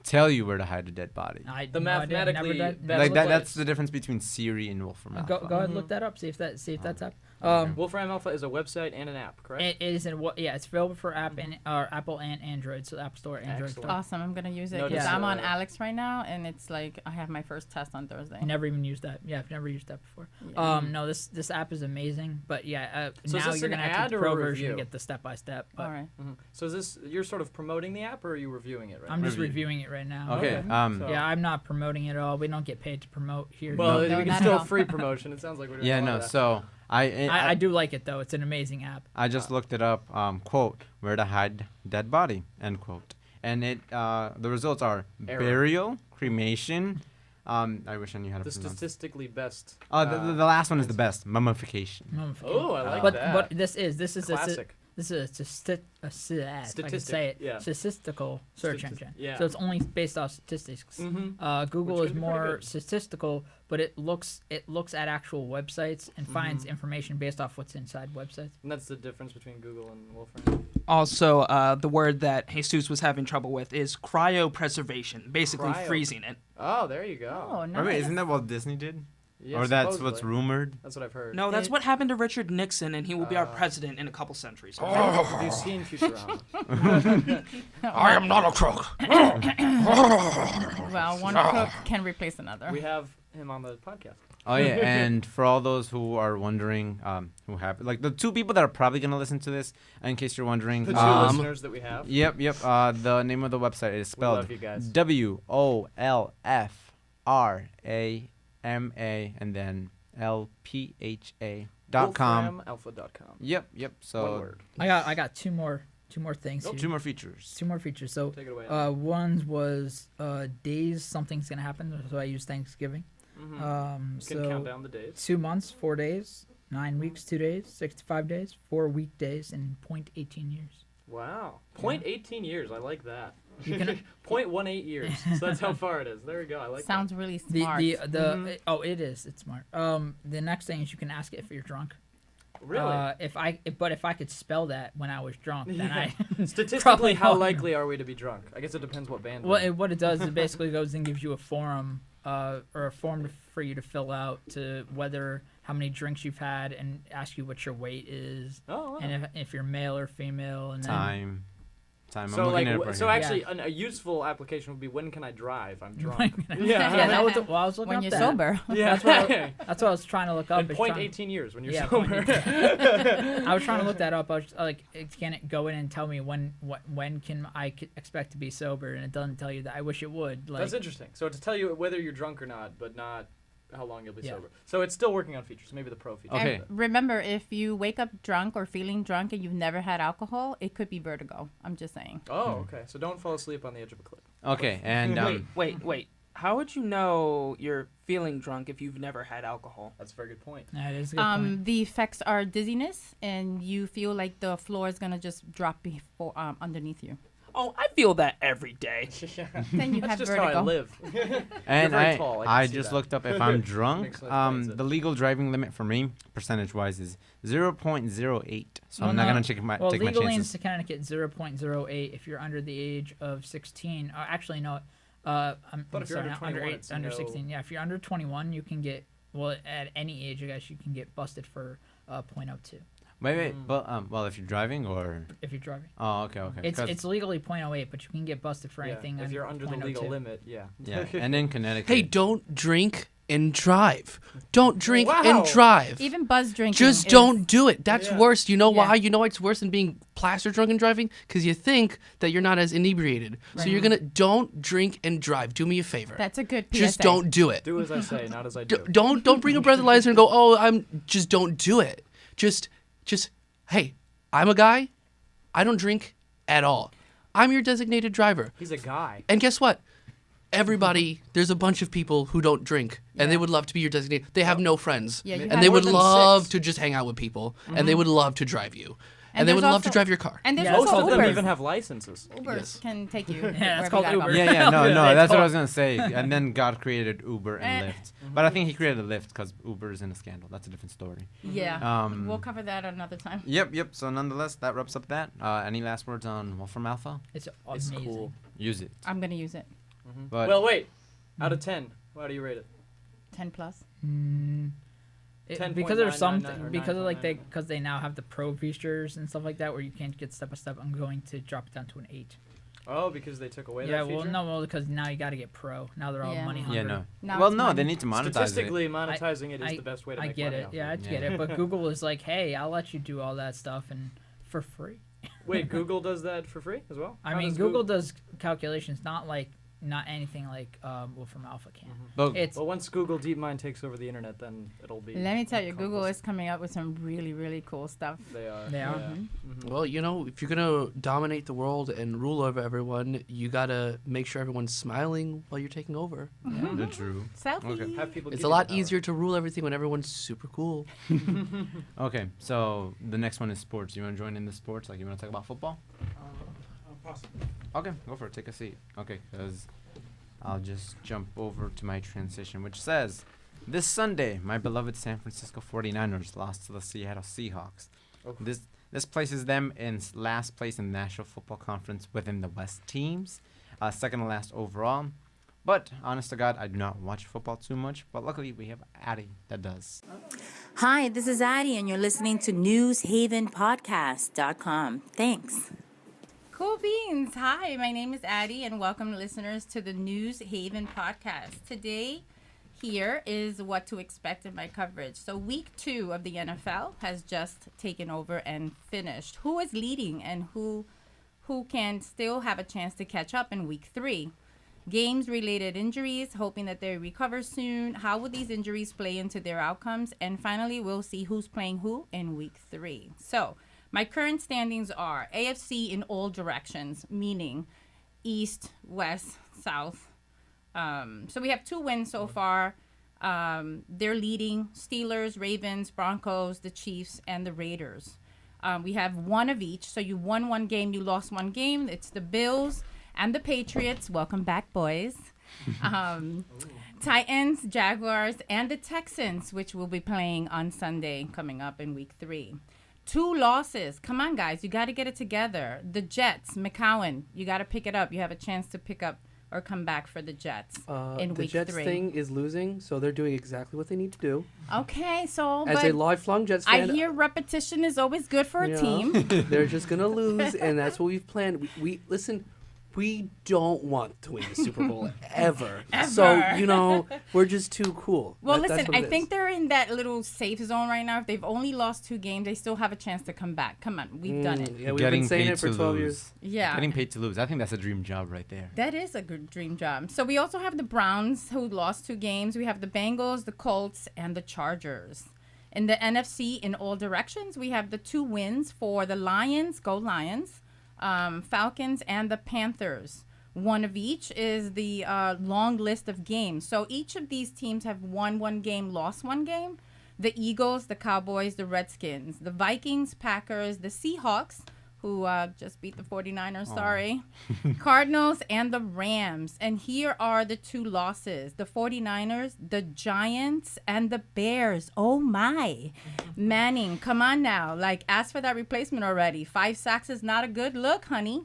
tell you where to hide a dead body? The mathematically never best Like place. that's the difference between Siri and Wolfram Alpha. Go ahead, look that up. See if that's up. Wolfram Alpha is a website and an app, correct? It is in what? Yeah, it's available for Apple and Android. So App Store, Android. Excellent. Awesome. I'm gonna use it Notice, because I'm on uh, Alex right now, and it's like I have my first test on Thursday. Never even used that. Yeah, I've never used that before. Yeah. No, this app is amazing. But yeah, So is now this you're an gonna have ad to or pro a version to review? get the step by step. All right. So is this you're sort of promoting the app, or are you reviewing it right I'm now? just Review. reviewing it right now. Okay. So- Yeah, I'm not promoting it at all. We don't get paid to promote here. Well, No, we can not at still all. free promotion. It sounds like we're doing Yeah, a lot no. of that. So I do like it though. It's an amazing app. I just looked it up. Quote: where to hide dead body. End quote. And the results are Error. burial, cremation. I wish I knew how to The pronounce. statistically best. The last one is the best. Mummification. Oh, I like but that. but this is Classic. This is a if I can Statistic, say it. yeah. Statistical search Statis- engine. yeah. So it's only based off statistics. Google Which is can be pretty more good. statistical, but it looks at actual websites and finds information based off what's inside websites. And that's the difference between Google and Wolfram. Also, the word that Jesus was having trouble with is cryopreservation, basically Cryo. freezing it. Oh, there you go. Oh, Or nice. wait, isn't that what Disney did? Yeah, Or that's what's supposedly. rumored? That's what I've heard. No, that's It- what happened to Richard Nixon, and he will be our president in a couple centuries. Have you seen Futurama? I am not a crook. Well, one cook can replace another. We have him on the podcast. Oh yeah, and for all those who are wondering, who have like the two people that are probably gonna listen to this, in case you're wondering, The two listeners that we have. Yep. The name of the website is We spelled love you guys. WOLFRAMA and then LPHA.com. WolframAlpha.com. Yep. One So word. I got two more things. Oh, here. two more features. Two more features. So Take it away. one was days something's gonna happen. So I use Thanksgiving. You can So count down the days. 2 months, 4 days, 9 weeks, 2 days, 65 days, 4 weekdays, and 0.18 years. Wow. 0.18 years. I like that. You can 0.18 years. So that's how far it is. There we go. I like Sounds really the smart. oh it is it's smart. The next thing is you can ask it if you're drunk. that. Really? If I could spell that when I was drunk, then I Statistically, probably how don't. likely are we to be drunk? I guess it depends what band. Well, we're in. what it does is it basically goes and gives you a form, or a form for you to fill out to whether how many drinks you've had and ask you what your weight is, Oh, wow. and if you're male or female, and then Time. I'm So looking like, at it right so here. actually, a useful application would be when can I drive? I'm drunk. yeah, that was well, I was looking when up you're that. sober. Yeah. That's what I was trying to look up. And is point trying- 18 years when you're Yeah, sober. 0.18. I was trying to look that up. I was like, can it go in and tell me when can I expect to be sober? And it doesn't tell you that. I wish it would. Like, That's interesting. So to tell you whether you're drunk or not, but not how long you'll be Yeah. sober. So it's still working on features. Maybe the pro feature. Okay. And remember, if you wake up drunk or feeling drunk and you've never had alcohol, it could be vertigo. I'm just saying. Oh, okay. So don't fall asleep on the edge of a cliff. Okay, and Wait. How would you know you're feeling drunk if you've never had alcohol? That's a very good point. that is a good point. The effects are dizziness, and you feel like the floor is gonna just drop before underneath you. Oh, I feel that every day. Then you That's have just vertigo. how I live. and very tall, I can I see just that. looked up if I'm drunk. Makes life easy. The legal driving limit for me, percentage-wise, is 0.08. So Well, I'm not no. gonna take my Well, take my legally in chances. Connecticut, 0.08 if you're under the age of 16. Actually, no. I'm But if you're sorry, under not 21, 8, it's under no- 16. Yeah, if you're under 21, you can get at any age, I guess you can get busted for 0.02 Wait, but well, if you're driving or if you're driving. oh, okay. It's legally 0.08, but you can get busted for Yeah, anything. if you're under the legal 0.02. limit, yeah. yeah, and in Connecticut. Hey, don't drink and drive. Don't drink Wow. and drive. Even buzz drinking. Just is- don't do it. That's Yeah. worse. You know Yeah. why? You know why it's worse than being plaster drunk and driving? Because you think that you're not as inebriated. So you're gonna don't drink and drive. Do me a favor. That's a good PSA. Just don't do it. Do as I say, not as I do. Don't bring a breathalyzer and go, oh, just don't do it. Just hey, I'm a guy. I don't drink at all. I'm your designated driver. He's a guy. And guess what? Everybody, there's a bunch of people who don't drink, and they would love to be your designated. They have no friends, Yeah, you and have they more would than love 6. to just hang out with people, and they would love to drive you, and they there's would love to also- drive your car. And there's Yeah, Most also of them Ubers. even have licenses. Ubers Yes. can take you. Yeah, wherever it's called you gotta go. Uber. Yeah, no, Yeah, that's what cool. I was gonna say. And then God created Uber and Eh. Lyft, but I think He created Lyft because Uber is in a scandal. That's a different story. Yeah. We'll cover that another time. Yep. So nonetheless, that wraps up that. Any last words on Wolfram Alpha? It's It's amazing. cool. Use it. I'm gonna use it. But Well, wait. Out of 10, how do you rate it? 10 plus. Because there's 10.999 something or because of like 9.99. because they now have the pro features and stuff like that where you can't get step by step. I'm going to drop it down to an 8. Oh, because they took away Yeah, that well, feature? no, because now you got to get pro. Now they're all Yeah. money hungry. yeah, no. Now Well, it's no, money. they need to monetize it. Statistically, monetizing it is I- the best way to I make get money it. off Yeah, I it. get it. But Google is like, hey, I'll let you do all that stuff and for free. Wait, Google does that for free as well? I How mean, does Google does calculations, not anything like Wolfram Alpha can. But It's Well, once Google DeepMind takes over the internet, then it'll be. Let me tell you, Google encompassed. is coming up with some really, really cool stuff. They are. They are. Yeah. Well, you know, if you're gonna dominate the world and rule over everyone, you gotta make sure everyone's smiling while you're taking over. the true. Selfie. Okay. Have people It's give a you lot the power. easier to rule everything when everyone's super cool. Okay, so the next one is sports. You want to join in the sports? Like, you want to talk about football? Okay, go for it. Take a seat. Okay, because I'll just jump over to my transition, which says, this Sunday, my beloved San Francisco 49ers lost to the Seattle Seahawks. Oh. This places them in last place in the National Football Conference within the West teams, second to last overall. But, honest to God, I do not watch football too much, but luckily we have Addie that does. Hi, this is Addie, and you're listening to NewsHavenPodcast.com. Thanks. Cool beans. Hi, my name is Addie, and welcome listeners to the News Haven podcast. Today, here is what to expect in my coverage. So, week 2 of the NFL has just taken over and finished. Who is leading and who can still have a chance to catch up in week 3? Games-related injuries, hoping that they recover soon. How will these injuries play into their outcomes? And finally, we'll see who's playing who in week 3. So, my current standings are AFC in all directions, meaning East, West, South. So we have 2 wins so far. They're leading Steelers, Ravens, Broncos, the Chiefs, and the Raiders. We have 1 of each. So you won 1 game, you lost 1 game. It's the Bills and the Patriots. Welcome back, boys. Titans, Jaguars, and the Texans, which will be playing on Sunday coming up in week 3. 2 losses. Come on, guys. You got to get it together. The Jets, McCowan, you got to pick it up. You have a chance to pick up or come back for the Jets in The week Jets 3. thing is losing, so they're doing exactly what they need to do. Okay, so As but a lifelong Jets I fan, hear repetition is always good for a you team. know, they're just gonna lose, and that's what we've planned. We listen. We don't want to win the Super Bowl ever. So Ever. you know, we're just too cool. Well, That's listen, what I it think is. they're in that little safe zone right now. If they've only lost 2 games, they still have a chance to come back. Come on, we've done it. Yeah, we've been saying it for 12 years. Yeah. Getting paid to lose. I think that's a dream job right there. That is a good dream job. So we also have the Browns who lost 2 games. We have the Bengals, the Colts, and the Chargers. In the NFC, in all directions, we have the 2 wins for the Lions, go Lions, Falcons, and the Panthers. 1 of each is the long list of games. So each of these teams have won 1 game, lost 1 game. The Eagles, the Cowboys, the Redskins, the Vikings, Packers, the Seahawks, who just beat the 49ers, sorry, Cardinals, and the Rams. And here are the 2 losses. The 49ers, the Giants, and the Bears. Oh, my. Manning, come on now. Like, ask for that replacement already. 5 sacks is not a good look, honey.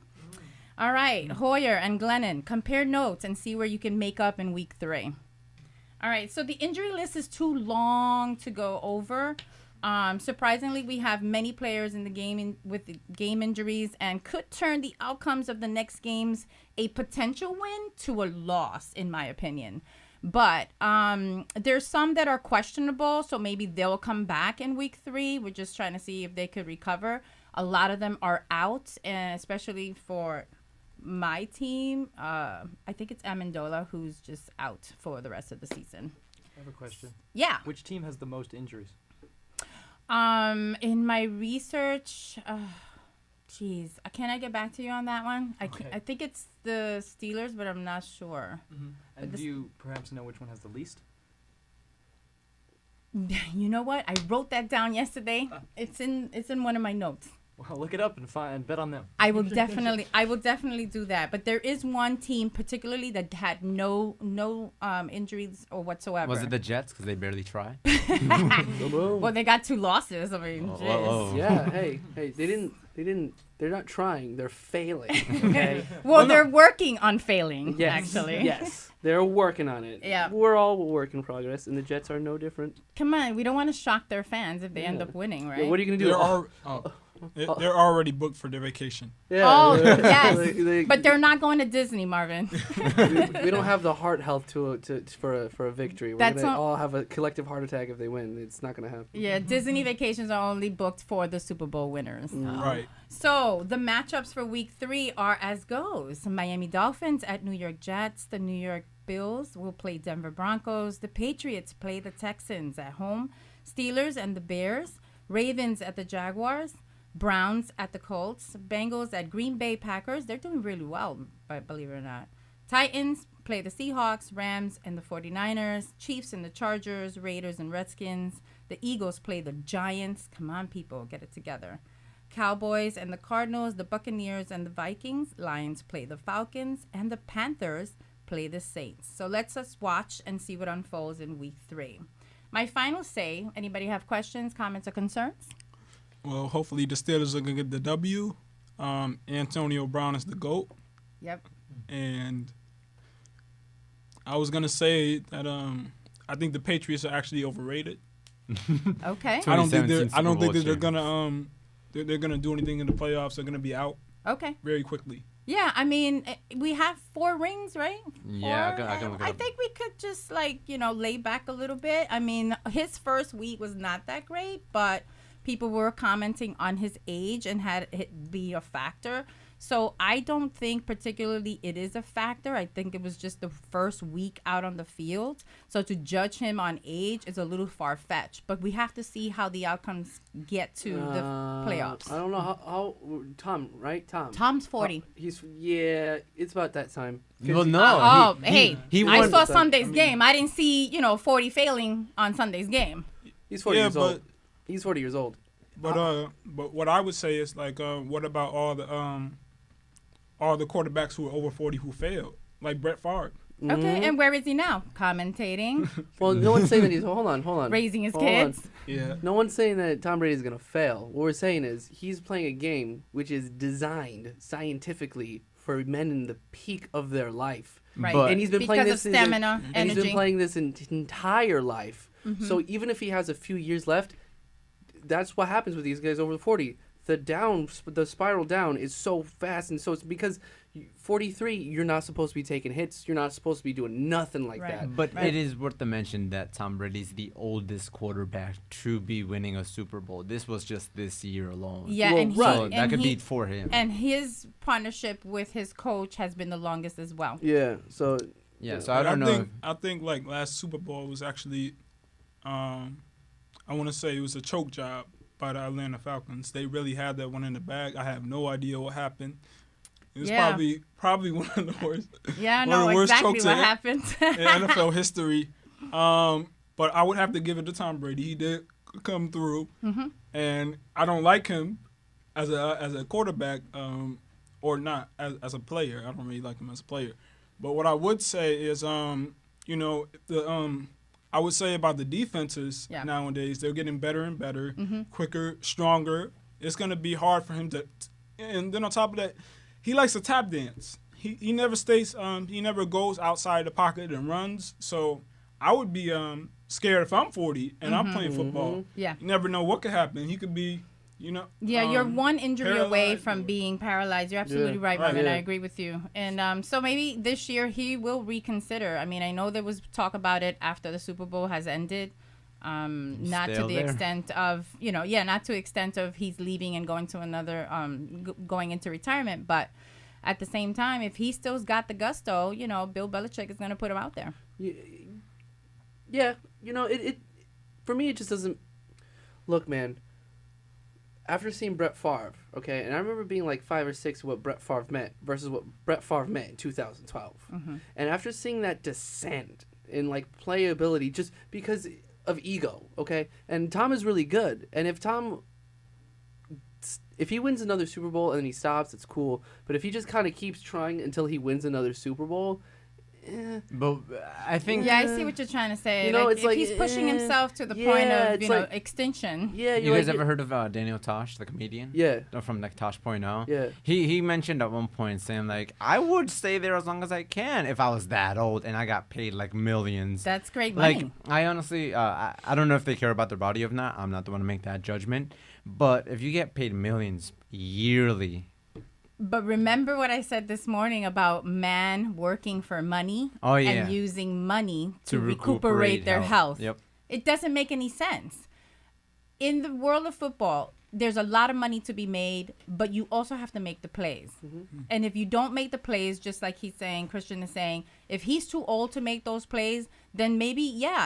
All right, Hoyer and Glennon, compare notes and see where you can make up in week 3. All right, so the injury list is too long to go over. Surprisingly, we have many players in the game with the game injuries and could turn the outcomes of the next games a potential win to a loss, in my opinion. But there's some that are questionable, so maybe they'll come back in week 3. We're just trying to see if they could recover. A lot of them are out, and especially for my team, I think it's Amendola who's just out for the rest of the season. I have a question. Yeah. Which team has the most injuries? In my research, can I get back to you on that one? I think it's the Steelers, but I'm not sure. And do you perhaps know which one has the least? You know what? I wrote that down yesterday. It's in one of my notes. Well, look it up and bet on them. I will definitely do that. But there is one team particularly that had no injuries or whatsoever. Was it the Jets? Because they barely try. Well, they got 2 losses. I mean, jeez. Yeah. Hey, they're not trying. They're failing. Okay. Well, they're working on failing. Yes. Actually. Yes. They're working on it. Yeah. We're all work in progress, and the Jets are no different. Come on, we don't want to shock their fans if they end up winning, right? Yeah, what are you gonna do? They're already booked for their vacation. Yeah. Oh, yes. But they're not going to Disney, Marvin. we don't have the heart health for a victory. We're gonna all have a collective heart attack if they win. It's not gonna happen. Yeah, Disney vacations are only booked for the Super Bowl winners. Right. So the matchups for week 3 are as goes. Miami Dolphins at New York Jets. The New York Bills will play Denver Broncos. The Patriots play the Texans at home. Steelers and the Bears. Ravens at the Jaguars. Browns at the Colts. Bengals at Green Bay Packers. They're doing really well, believe it or not. Titans play the Seahawks, Rams, and the 49ers. Chiefs and the Chargers, Raiders and Redskins. The Eagles play the Giants. Come on, people, get it together. Cowboys and the Cardinals, the Buccaneers and the Vikings. Lions play the Falcons, and the Panthers play the Saints. So let's just watch and see what unfolds in week 3. My final say, anybody have questions, comments, or concerns? Well, hopefully the Steelers are going to get the W. Antonio Brown is the GOAT. Yep. And I was going to say that I think the Patriots are actually overrated. Okay. I don't think that they're going to they're going to do anything in the playoffs. They're going to be out. Okay. Very quickly. Yeah, I mean, we have 4 rings, right? Yeah, 4, I can look it I up. think we could just, lay back a little bit. I mean, his first week was not that great, but people were commenting on his age and had it be a factor. So I don't think particularly it is a factor. I think it was just the first week out on the field. So to judge him on age is a little far-fetched. But we have to see how the outcomes get to the playoffs. I don't know how Tom, right? Tom's 40. It's about that time. Well, no. I saw Sunday's game. I didn't see, 40 failing on Sunday's game. He's 40 years old. He's 40 years old. But what I would say is what about all the quarterbacks who are over 40 who failed, like Brett Favre? Okay, and where is he now? Commentating. Well, no one's saying that he's hold on. Raising his kids. Yeah. No one's saying that Tom Brady is gonna fail. What we're saying is he's playing a game which is designed scientifically for men in the peak of their life. Right. And he's been playing this stamina, and he's been playing this entire life. Mm-hmm. So even if he has a few years left, that's what happens with these guys over 40. The spiral down is so fast, and so it's because 43, you're not supposed to be taking hits. You're not supposed to be doing nothing like that. But it is worth the mention that Tom Brady's the oldest quarterback to be winning a Super Bowl. This was just this year alone. Yeah, so that could be for him. And his partnership with his coach has been the longest as well. Yeah. So. Yeah. So I don't know. I think last Super Bowl was actually, I want to say it was a choke job by the Atlanta Falcons. They really had that one in the bag. I have no idea what happened. It was probably one of the worst. Yeah, I know exactly what happened in NFL history. But I would have to give it to Tom Brady. He did come through, and I don't like him as a quarterback, or not as a player. I don't really like him as a player. But what I would say is, I would say about the defenses nowadays, they're getting better and better, quicker, stronger. It's going to be hard for him to, and then on top of that, he likes to tap dance. He never stays, he never goes outside the pocket and runs. So I would be scared if I'm 40 and I'm playing football. Yeah. You never know what could happen. He could be, You know. Yeah, you're one injury away paralyzed from being paralyzed. You're absolutely right, right, Marvin. yeah. I agree with you. And so maybe this year he will reconsider. I mean, I know there was talk about it after the Super Bowl has ended. Not to the extent of, not to the extent of he's leaving and going to another, going into retirement. But at the same time, if he still's got the gusto, Bill Belichick is going to put him out there. Yeah, it for me, it just doesn't. Look, man, after seeing Brett Favre, okay, and I remember being like 5 or 6 what Brett Favre meant versus what Brett Favre meant in 2012. And after seeing that descent in like playability just because of ego, okay? And Tom is really good. And if he wins another Super Bowl and then he stops, it's cool. But if he just kind of keeps trying until he wins another Super Bowl, But I think... Yeah, I see what you're trying to say. It's if he's pushing himself to the point of, extinction. Yeah, you guys ever heard of Daniel Tosh, the comedian? Yeah. From like Tosh.0? Yeah. He mentioned at one point saying like, I would stay there as long as I can if I was that old and I got paid like millions. That's great money. Like, I honestly, I don't know if they care about their body or not. I'm not the one to make that judgment. But if you get paid millions yearly... But remember what I said this morning about man working for money and using money to recuperate their health. Yep. It doesn't make any sense. In the world of football, there's a lot of money to be made, but you also have to make the plays. And if you don't make the plays, just like Christian is saying, if he's too old to make those plays, then maybe,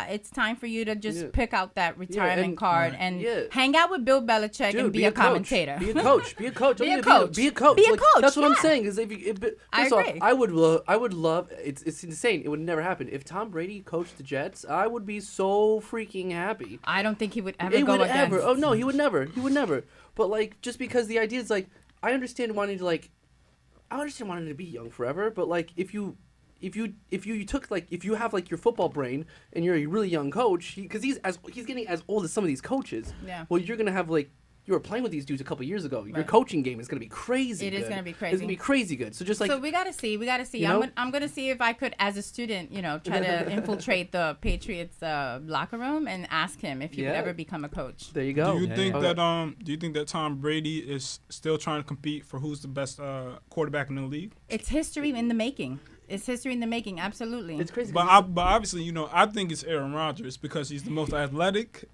it's time for you to just pick out that retirement card and hang out with Bill Belichick and be a commentator. Be a coach. Be a coach. Be a coach. Be a coach. Be a coach. That's what I'm saying. Is I agree. I would love. It's insane. It would never happen if Tom Brady coached the Jets. I would be so freaking happy. I don't think he would ever go against. Oh no, he would never. He would never. But like, just because the idea is like, I understand wanting to be young forever. But like, if you have like your football brain and you're a really young coach, because he's getting as old as some of these coaches. Yeah. Well, you're gonna have like. You were playing with these dudes a couple years ago. Your coaching game is going to be crazy. It is going to be crazy. It's going to be crazy good. So just like. So we got to see. I'm going to see if I could, as a student, try to infiltrate the Patriots locker room and ask him if he would ever become a coach. There you go. Do you think that Tom Brady is still trying to compete for who's the best quarterback in the league? It's history in the making. Absolutely. It's crazy. But obviously, I think it's Aaron Rodgers because he's the most athletic.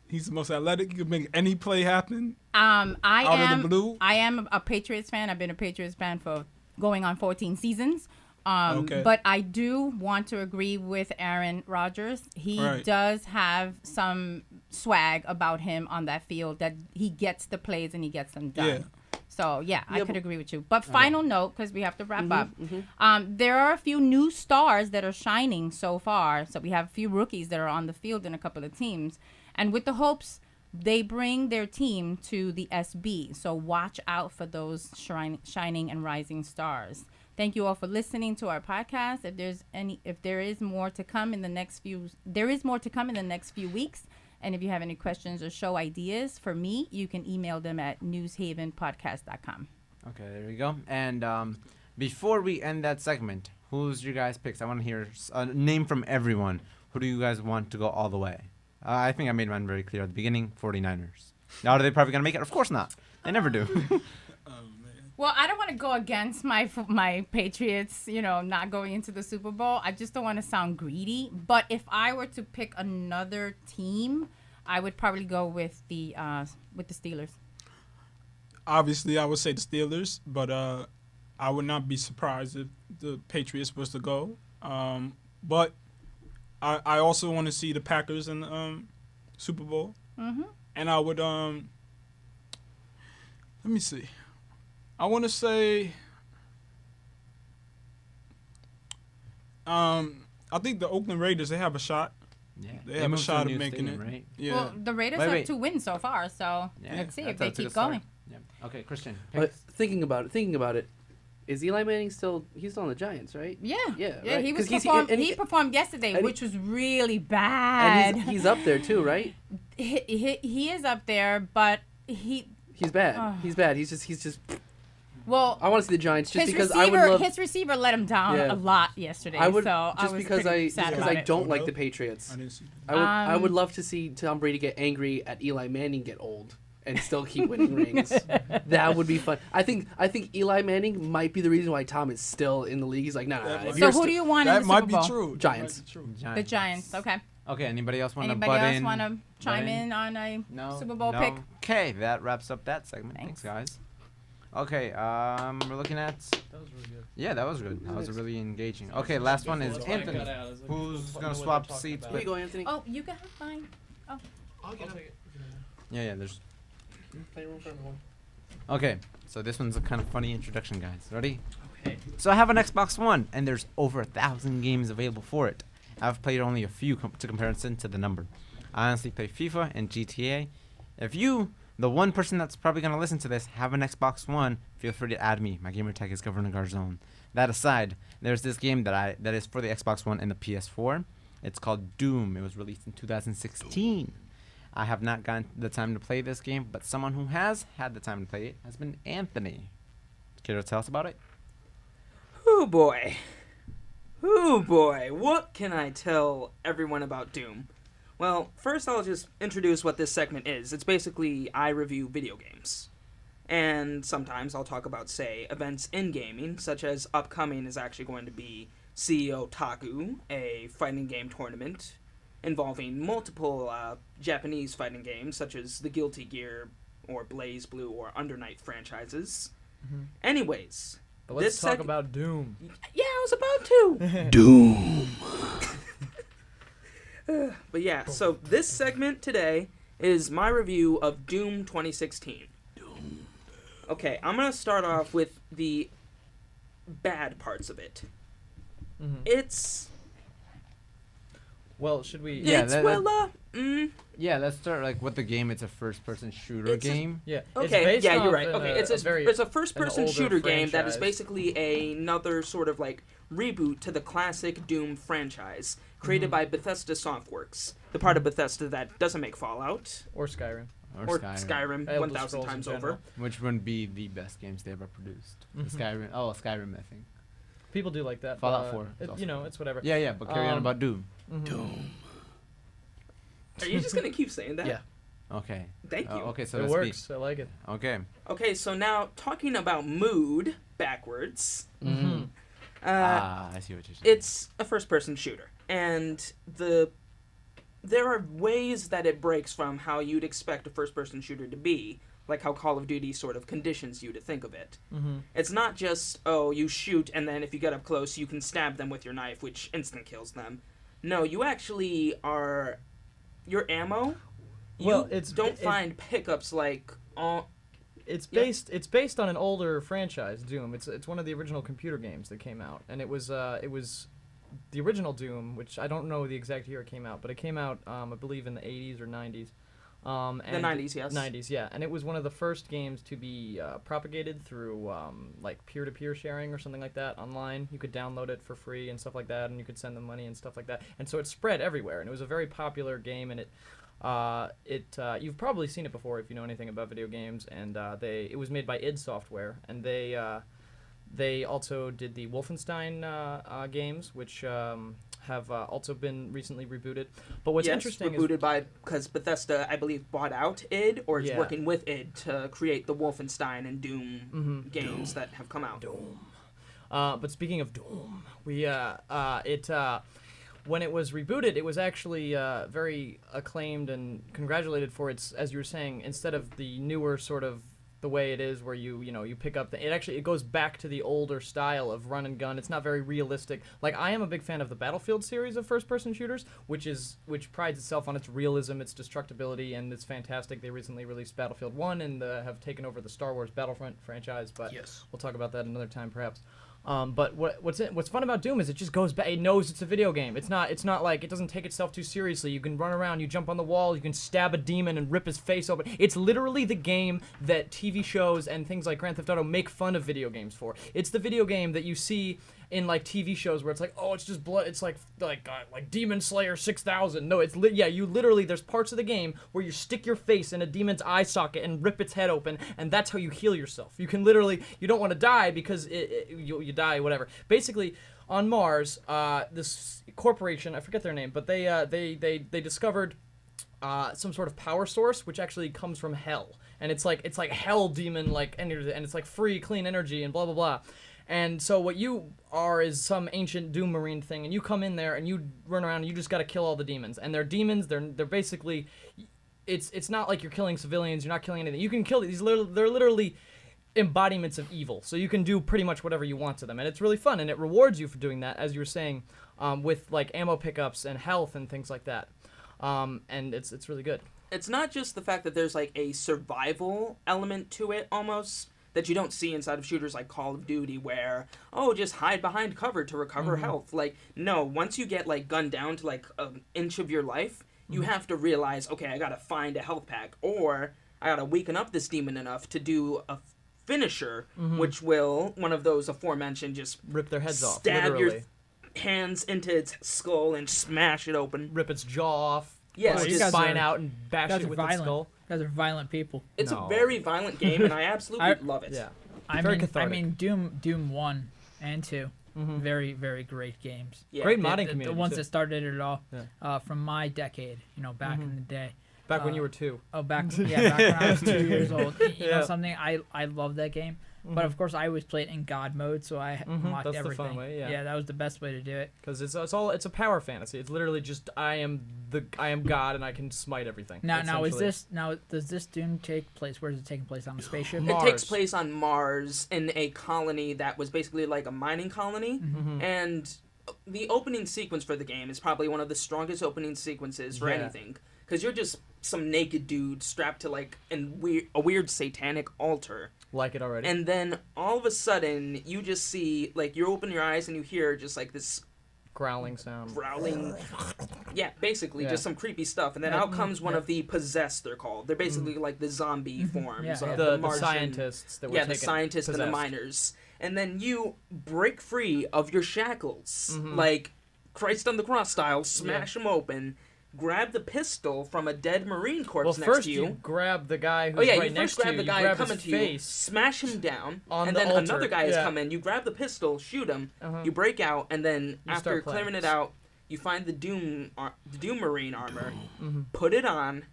He's the most athletic. He can make any play happen. I of the blue. am a Patriots fan. I've been a Patriots fan for going on 14 seasons. Okay. But I do want to agree with Aaron Rodgers. He does have some swag about him on that field that he gets the plays and he gets them done. Yeah. So, I could agree with you. But final note, because we have to wrap up. There are a few new stars that are shining so far. So we have a few rookies that are on the field in a couple of teams. And with the hopes, they bring their team to the SB. So watch out for those shining and rising stars. Thank you all for listening to our podcast. If there is more to come in the next few weeks. And if you have any questions or show ideas for me, you can email them at newshavenpodcast.com. Okay, there we go. And before we end that segment, who's your guys' picks? I want to hear a name from everyone. Who do you guys want to go all the way? I think I made mine very clear at the beginning. 49ers. Now, are they probably going to make it? Of course not. They never do. Well, I don't want to go against my Patriots, not going into the Super Bowl. I just don't want to sound greedy. But if I were to pick another team, I would probably go with the Steelers. Obviously, I would say the Steelers, but I would not be surprised if the Patriots was to go. But I also want to see the Packers in the Super Bowl. Mm-hmm. And I would, let me see. I want to say, I think the Oakland Raiders, they have a shot. Yeah. They have a shot of making it. Right? Yeah. Well, the Raiders have 2 wins so far, so let's see if they keep going. Yeah. Okay, Christian. But thinking about it, is Eli Manning he's still on the Giants, right? Yeah. Right? He performed yesterday, which was really bad. And he's up there too, right? He is up there, but he's bad. He's bad. He's just. Well, I want to see the Giants just because his receiver let him down a lot yesterday. I don't like the Patriots. I would love to see Tom Brady get angry at Eli Manning get old and still keep winning rings. That would be fun. I think Eli Manning might be the reason why Tom is still in the league. He's like, nah. So who do you want in the Super Bowl? That might be true. Giants. The Giants. Okay. Okay, anybody else want to Anybody butt else in? want to chime in on a Super Bowl pick? Okay, that wraps up that segment. Thanks guys. Okay, we're looking at. That was really good. Yeah, that was good. That was really engaging. Okay, last one is Anthony. Who's gonna swap seats? Here you go, Anthony. Oh, you can have mine. Oh. I'll take it. Yeah, there's. Play room for everyone. Okay, so this one's a kind of funny introduction, guys. Ready? Okay. So I have an Xbox One, and there's over 1,000 games available for it. I've played only a few to comparison to the number. I honestly play FIFA and GTA. If you, the one person that's probably gonna listen to this, have an Xbox One, feel free to add me. My gamer tag is Governor Garzone. That aside, there's this game that is for the Xbox One and the PS4. It's called Doom. It was released in 2016. I have not gotten the time to play this game, but someone who has had the time to play it has been Anthony. Care to tell us about it? Oh boy. Oh boy. What can I tell everyone about Doom? Well, first I'll just introduce what this segment is. It's basically I review video games. And sometimes I'll talk about, say, events in gaming, such as upcoming is actually going to be CEO Taku, a fighting game tournament involving multiple Japanese fighting games, such as the Guilty Gear or Blaze Blue or Under Night franchises. Mm-hmm. Anyways, but let's talk about Doom. Yeah, I was about to. Doom. But yeah, so this segment today is my review of Doom 2016. Doom. Okay, I'm gonna start off with the bad parts of it. Mm-hmm. It's. Well, should we? Yeah, Yeah, let's start like with the game. It's a first-person shooter game. Yeah. Okay. Yeah, you're right. Okay, it's a an first-person older shooter game that is franchise. basically another sort of like reboot to the classic Doom franchise, created by Bethesda Softworks, the part of Bethesda that doesn't make Fallout Or Skyrim. or Skyrim Elder 1,000 Scrolls in times general. over. Which would be the best games they ever produced. The Skyrim. Oh, Skyrim, I think. People do like that. Fallout but, 4 is also you know, it's whatever. Yeah, but carry on about Doom. Doom. Are you just gonna keep saying that? Yeah. Okay. Thank you. Okay, so It let's works. I like it. Okay. Okay, so now talking about mood backwards. Mm-hmm. I see what you're saying. It's a first-person shooter, and there are ways that it breaks from how you'd expect a first-person shooter to be, like how Call of Duty sort of conditions you to think of it. Mm-hmm. It's not just, oh, you shoot, and then if you get up close, you can stab them with your knife, which instant kills them. No, you actually are... Your ammo, Well, you don't find pickups like... It's based on an older franchise, Doom. It's one of the original computer games that came out, and it was the original Doom, which I don't know the exact year it came out, but it came out I believe in the 80s or 90s. The 90s, yes. 90s, yeah, and it was one of the first games to be propagated through like peer-to-peer sharing or something like that online. You could download it for free and stuff like that, and you could send them money and stuff like that. And so it spread everywhere, and it was a very popular game. And you've probably seen it before if you know anything about video games. And it was made by id Software, and they also did the Wolfenstein games, which have also been recently rebooted. But what's interesting rebooted because Bethesda, I believe, bought out id, or is working with id to create the Wolfenstein and Doom games that have come out. Doom. But speaking of Doom, when it was rebooted, it was actually very acclaimed and congratulated for its, as you were saying, instead of the newer sort of the way it is where you pick up it goes back to the older style of run and gun. It's not very realistic. Like, I am a big fan of the Battlefield series of first-person shooters, which prides itself on its realism, its destructibility, and it's fantastic. They recently released Battlefield 1 and have taken over the Star Wars Battlefront franchise, but we'll talk about that another time perhaps. But what's fun about Doom is it just goes back. It knows it's a video game. It's not like, it doesn't take itself too seriously. You can run around, you jump on the wall, you can stab a demon and rip his face open. It's literally the game that TV shows and things like Grand Theft Auto make fun of video games for. It's the video game that you see in like TV shows where it's like, oh, it's just blood. It's like Demon Slayer 6000. No, you literally, there's parts of the game where you stick your face in a demon's eye socket and rip its head open, and that's how you heal yourself. You can literally, you don't want to die because you die, whatever. Basically, on Mars, this corporation, I forget their name, but they discovered some sort of power source, which actually comes from hell, and it's like hell demon like energy, and it's like free, clean energy, and blah blah blah. And so what you are is some ancient Doom Marine thing, and you come in there and you run around and you just got to kill all the demons. And they're demons. They're basically, it's not like you're killing civilians. You're not killing anything. You can kill these. They're literally embodiments of evil. So you can do pretty much whatever you want to them, and it's really fun. And it rewards you for doing that, as you were saying, with like ammo pickups and health and things like that. And it's really good. It's not just the fact that there's like a survival element to it almost, that you don't see inside of shooters like Call of Duty, where, oh, just hide behind cover to recover health. Like, no, once you get, like, gunned down to, like, an inch of your life, you have to realize, okay, I gotta find a health pack, or I gotta weaken up this demon enough to do a finisher, which will, one of those aforementioned, just rip their heads off, stab literally. your hands into its skull and smash it open. Rip its jaw off. Yes, pull its spine out and bash it with its skull. You guys are violent people. It's a very violent game, and I absolutely love it. Yeah. I mean, Doom 1 and 2, very, very great games. Yeah. Great modding the community, ones too. that started it all, from my decade, back in the day. Back when you were 2. Oh, back when I was 2 years old. You know something? I love that game. But of course, I always played in God mode, so I unlocked That's everything. the fun way, Yeah, that was the best way to do it. Because it's a power fantasy. It's literally just I am God and I can smite everything. Now does this Doom take place? Where is it taking place, on a spaceship? It takes place on Mars in a colony that was basically like a mining colony, and the opening sequence for the game is probably one of the strongest opening sequences for anything, because you're just some naked dude strapped to like a weird satanic altar. Like it already. And then all of a sudden, you just see, like, you open your eyes and you hear just like this growling sound. Yeah, basically, just some creepy stuff. And then out comes one of the possessed, they're called. They're basically like the zombie forms of the Martian. The scientists that were the scientists and the miners. And then you break free of your shackles, like Christ on the cross style, smash them open, grab the pistol from a dead Marine corpse next to you. You grab the guy who's right next to you. You grab the guy coming to you, smash him down, and then another guy has come in. You grab the pistol, shoot him, you break out, and then after clearing it out, you find the Doom Marine armor, put it on,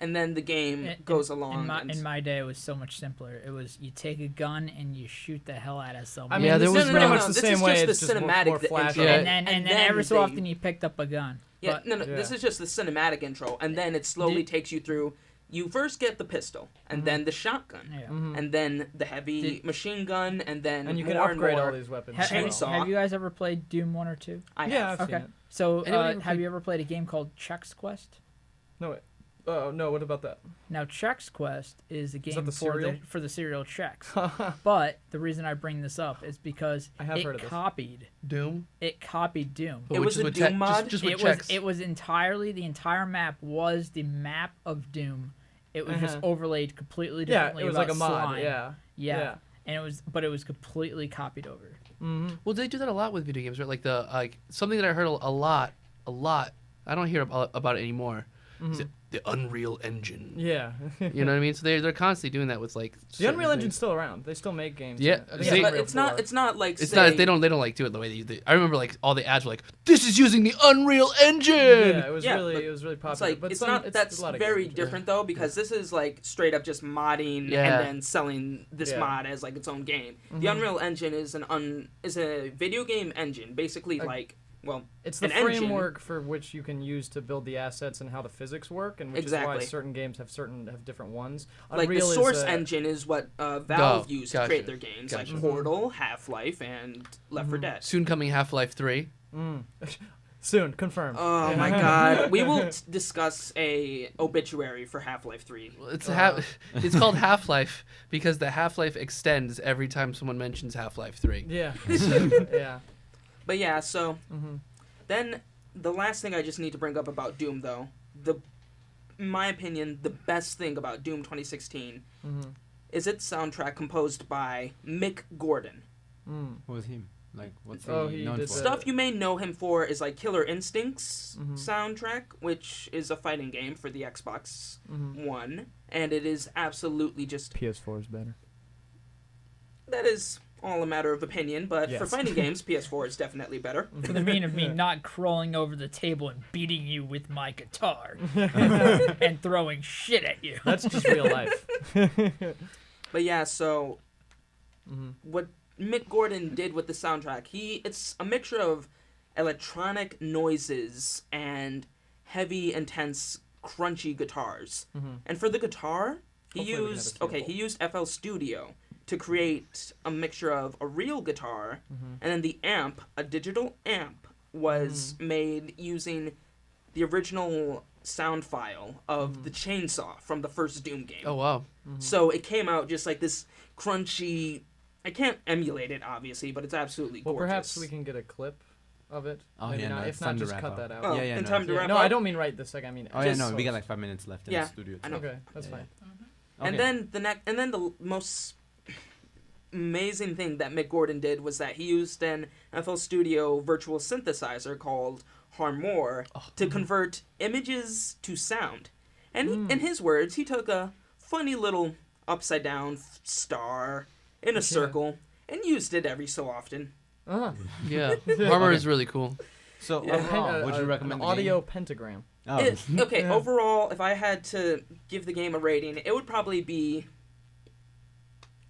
and then the game goes along. In my day, it was so much simpler. It was you take a gun and you shoot the hell out of someone. I mean, there was pretty much the same way. This is just the cinematic intro. And then every so often you picked up a gun. Yeah, this is just the cinematic intro, and then it slowly takes you through. You first get the pistol, and then the shotgun, and then the heavy machine gun, and then you can more upgrade and more all these weapons. Chainsaw. Have you guys ever played Doom 1 or 2? I've okay. seen it. So, have you ever played a game called Chex Quest? No, no. What about that? Now, Chex Quest is a game for the cereal Chex. But the reason I bring this up is because it copied Doom. It copied Doom. It was a Doom mod. Just with Chex. It was entirely the entire map was the map of Doom. It was just overlaid completely differently. Yeah, it was like a mod. Yeah. And it was completely copied over. Well, they do that a lot with video games, right? Like something that I heard a lot. I don't hear about it anymore. Is the Unreal Engine. Yeah. You know what I mean? So they're constantly doing that with like the Unreal Engine's still around. They still make games. Yeah, but it's not like they don't like do it the way they I remember like all the ads were like, this is using the Unreal Engine. Yeah, it was really popular. It's like but that's very different though, because this is like straight up just modding and then selling this mod as like its own game. The Unreal Engine is a video game engine, basically it's the framework for which you can use to build the assets and how the physics work, and which is why certain games have different ones. Like the Source engine is what Valve used to create their games, like Portal, Half-Life, and Left 4 Dead. Soon coming Half-Life 3. Soon, confirmed. Oh my God, we will discuss a obituary for Half-Life 3. It's called Half-Life because the Half-Life extends every time someone mentions Half-Life 3. Yeah. Yeah. But yeah, so then the last thing I just need to bring up about Doom, though, in my opinion, the best thing about Doom 2016 is its soundtrack composed by Mick Gordon. Who is he? Like, what's he known for? Stuff you may know him for is like Killer Instincts soundtrack, which is a fighting game for the Xbox One, and it is absolutely just... PS4 is better. That is all a matter of opinion, but for Yes. fighting games, PS4 is definitely better. For the mean of me not crawling over the table and beating you with my guitar and throwing shit at you. That's just real life. But yeah, so what Mick Gordon did with the soundtrack, it's a mixture of electronic noises and heavy, intense, crunchy guitars. And for the guitar, he used FL Studio to create a mixture of a real guitar, and then the amp, a digital amp, was made using the original sound file of the chainsaw from the first Doom game. Oh, wow. So it came out just like this crunchy. I can't emulate it, obviously, but it's absolutely Well, gorgeous. perhaps we can get a clip of it. Oh, Maybe yeah, not. no, If it's not, time to just wrap cut up. that out. Oh, Yeah, in no. time to wrap No, up. I don't mean right this second. I mean, Oh, yeah, just no, we got so- like 5 minutes left in Yeah, the studio. I know. Okay, that's fine. And then the most amazing thing that Mick Gordon did was that he used an FL Studio virtual synthesizer called Harmor to convert images to sound. And in his words, he took a funny little upside down star in a circle and used it every so often. Yeah, Armor is really cool. So Yeah. overall, would you recommend an the audio game? pentagram? Oh. Okay, overall, if I had to give the game a rating, it would probably be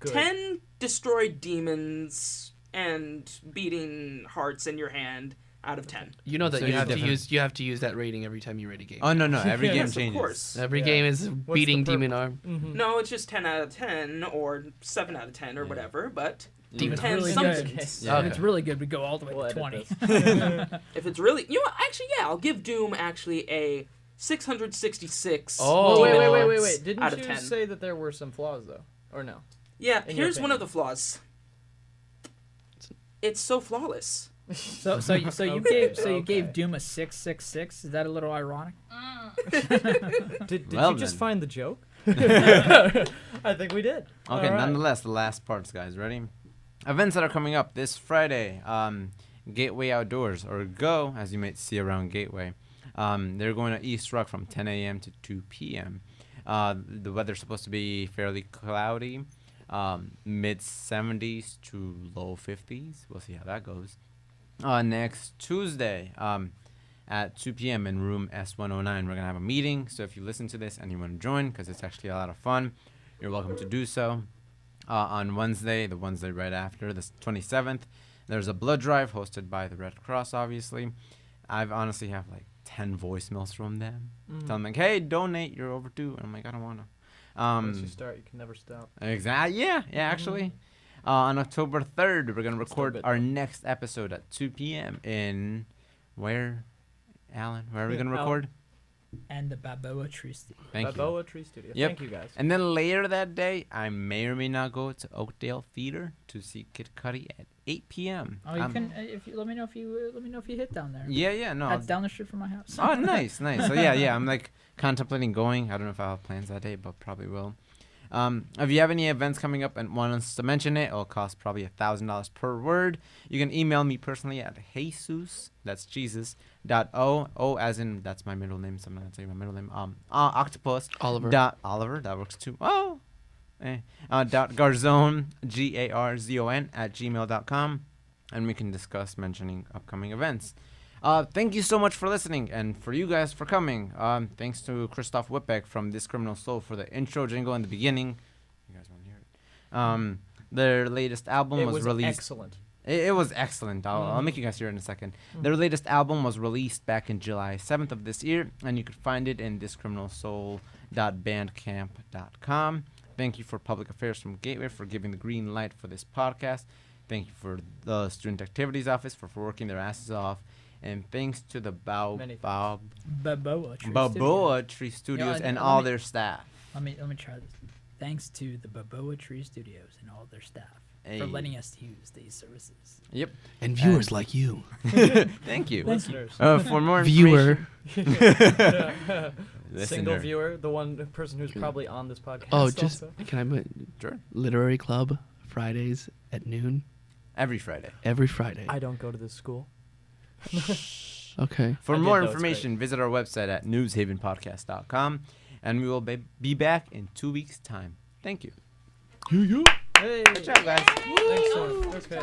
Good. 10 destroyed demons and beating hearts in your hand out of 10. You know that So you it's have different. to use that rating every time you rate a game. Oh no, every game Yes, of changes. course. Every Yeah. game is What's beating the demon arm. No, it's just 10 out of 10 or 7 out of 10 or whatever, but Demon 10 really something. good. Yeah. If it's really good, we go all the way We'll to edit 20. If it's really, actually, yeah, I'll give Doom actually a 666. Oh, demon wait. hearts Didn't out of you 10. say that there were some flaws though, or no? Yeah, in your here's one of opinion? the flaws. It's so flawless. So you Okay. gave Doom a 666. Is that a little ironic? Did Well you just then. find the joke? I think we did. Okay, All right. nonetheless, the last parts, guys. Ready? Events that are coming up this Friday. Gateway Outdoors, or Go, as you might see around Gateway. They're going to East Rock from 10 a.m. to 2 p.m. The weather's supposed to be fairly cloudy, mid 70s to low 50s. We'll see how that goes. Next Tuesday, at 2 p.m. in room S109, we're going to have a meeting. So if you listen to this and you want to join, because it's actually a lot of fun, you're welcome to do so. On Wednesday, the Wednesday right after, the 27th, there's a blood drive hosted by the Red Cross, obviously. I've honestly have like 10 voicemails from them. Tell them like, hey, donate, you're overdue. And I'm like, I don't want to. Once you start, you can never stop. Exactly. Yeah, actually. On October 3rd, we're going to record bit, our next episode at 2 p.m. in where, Alan? Where are we going to Alan. record? And the Balboa Tree Studio. Thank you. Balboa Tree Studio. Yep. Thank you guys. And then later that day, I may or may not go to Oakdale Theater to see Kid Cudi at 8 p.m. Oh, you can. If you, let me know if you hit down there. Yeah, no. That's down the street from my house. Oh, nice. So yeah, I'm like contemplating going. I don't know if I'll have plans that day, but probably will. If you have any events coming up and want us to mention it, it'll cost probably $1,000 per word. You can email me personally at Jesus, that's Jesus, .o as in, that's my middle name, so I'm not going to say my middle name, octopus. Oliver, that works too. Oh, Garzone, Garzon, at gmail.com, and we can discuss mentioning upcoming events. Thank you so much for listening, and for you guys for coming. Thanks to Christoph Whitbeck from This Criminal Soul for the intro jingle in the beginning. You guys want to hear it? Their latest album was released. Excellent. It was excellent. I'll make you guys hear it in a second. Their latest album was released back in July 7th of this year, and you can find it in thiscriminalsoul.bandcamp.com. Thank you for Public Affairs from Gateway for giving the green light for this podcast. Thank you for the Student Activities Office for working their asses off. And thanks to the Balboa Tree Studios Yeah, and let all me- their staff. Let me try this. Thanks to the Balboa Tree Studios and all their staff Hey. for letting us use these services. Yep. And viewers like you. Thank you. Listeners. For more Viewer. information. Single Listener. viewer, the one person who's probably on this podcast. Oh, just also. can I put Sure. Literary Club Fridays at noon Every Friday. every Friday. I don't go to this school. Okay. For I did, more though, it's information, visit our website at newshavenpodcast.com, and we will be back in 2 weeks' time. Thank you. Yeah. Hey. Good job, guys. Excellent. Okay.